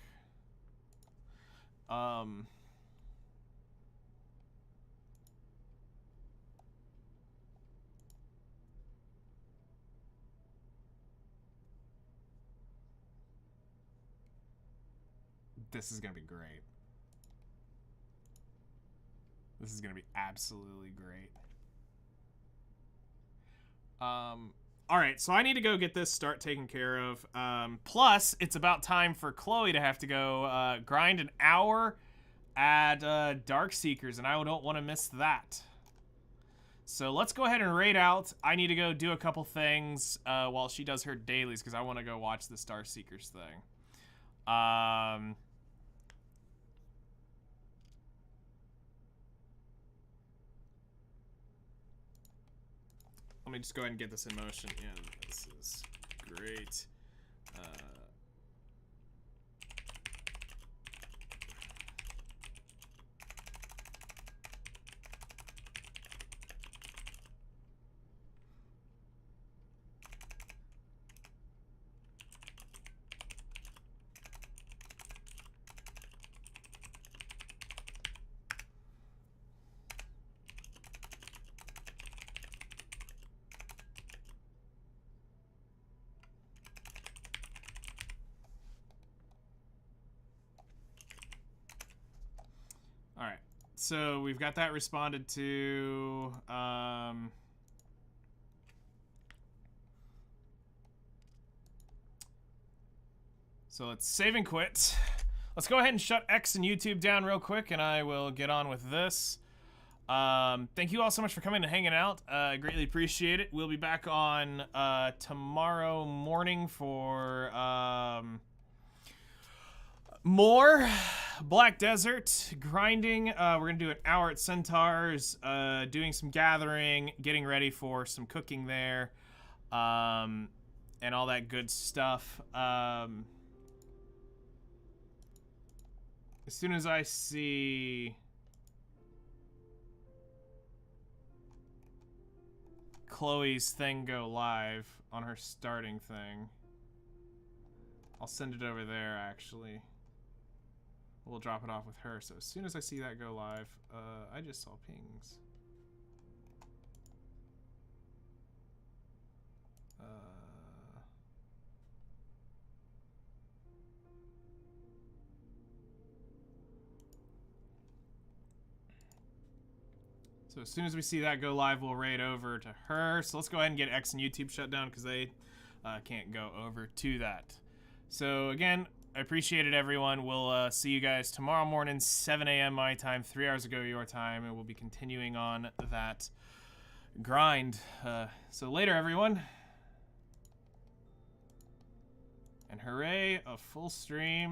This is going to be great. This is going to be absolutely great. Alright, so I need to go get this start taken care of. Plus, it's about time for Chloe to have to go grind an hour at Darkseekers, and I don't want to miss that. So let's go ahead and raid out. I need to go do a couple things while she does her dailies, because I want to go watch this Darkseekers thing. Let me just go ahead and get this in motion. Yeah, this is great. Alright, so we've got that responded to. So let's save and quit. Let's go ahead and shut X and YouTube down real quick, and I will get on with this. Thank you all so much for coming and hanging out. I greatly appreciate it. We'll be back on tomorrow morning for more Black Desert grinding. We're gonna do an hour at Centaurs, doing some gathering, getting ready for some cooking there, and all that good stuff. As soon as I see Chloe's thing go live on her starting thing, I'll send it over there, actually. We'll drop it off with her. So as soon as I see that go live, I just saw pings. So as soon as we see that go live, we'll raid over to her. So let's go ahead and get X and YouTube shut down because they can't go over to that. So again, I appreciate it, everyone. We'll see you guys tomorrow morning, 7 a.m. my time, 3 hours ago your time, and we'll be continuing on that grind. So later, everyone. And hooray, a full stream.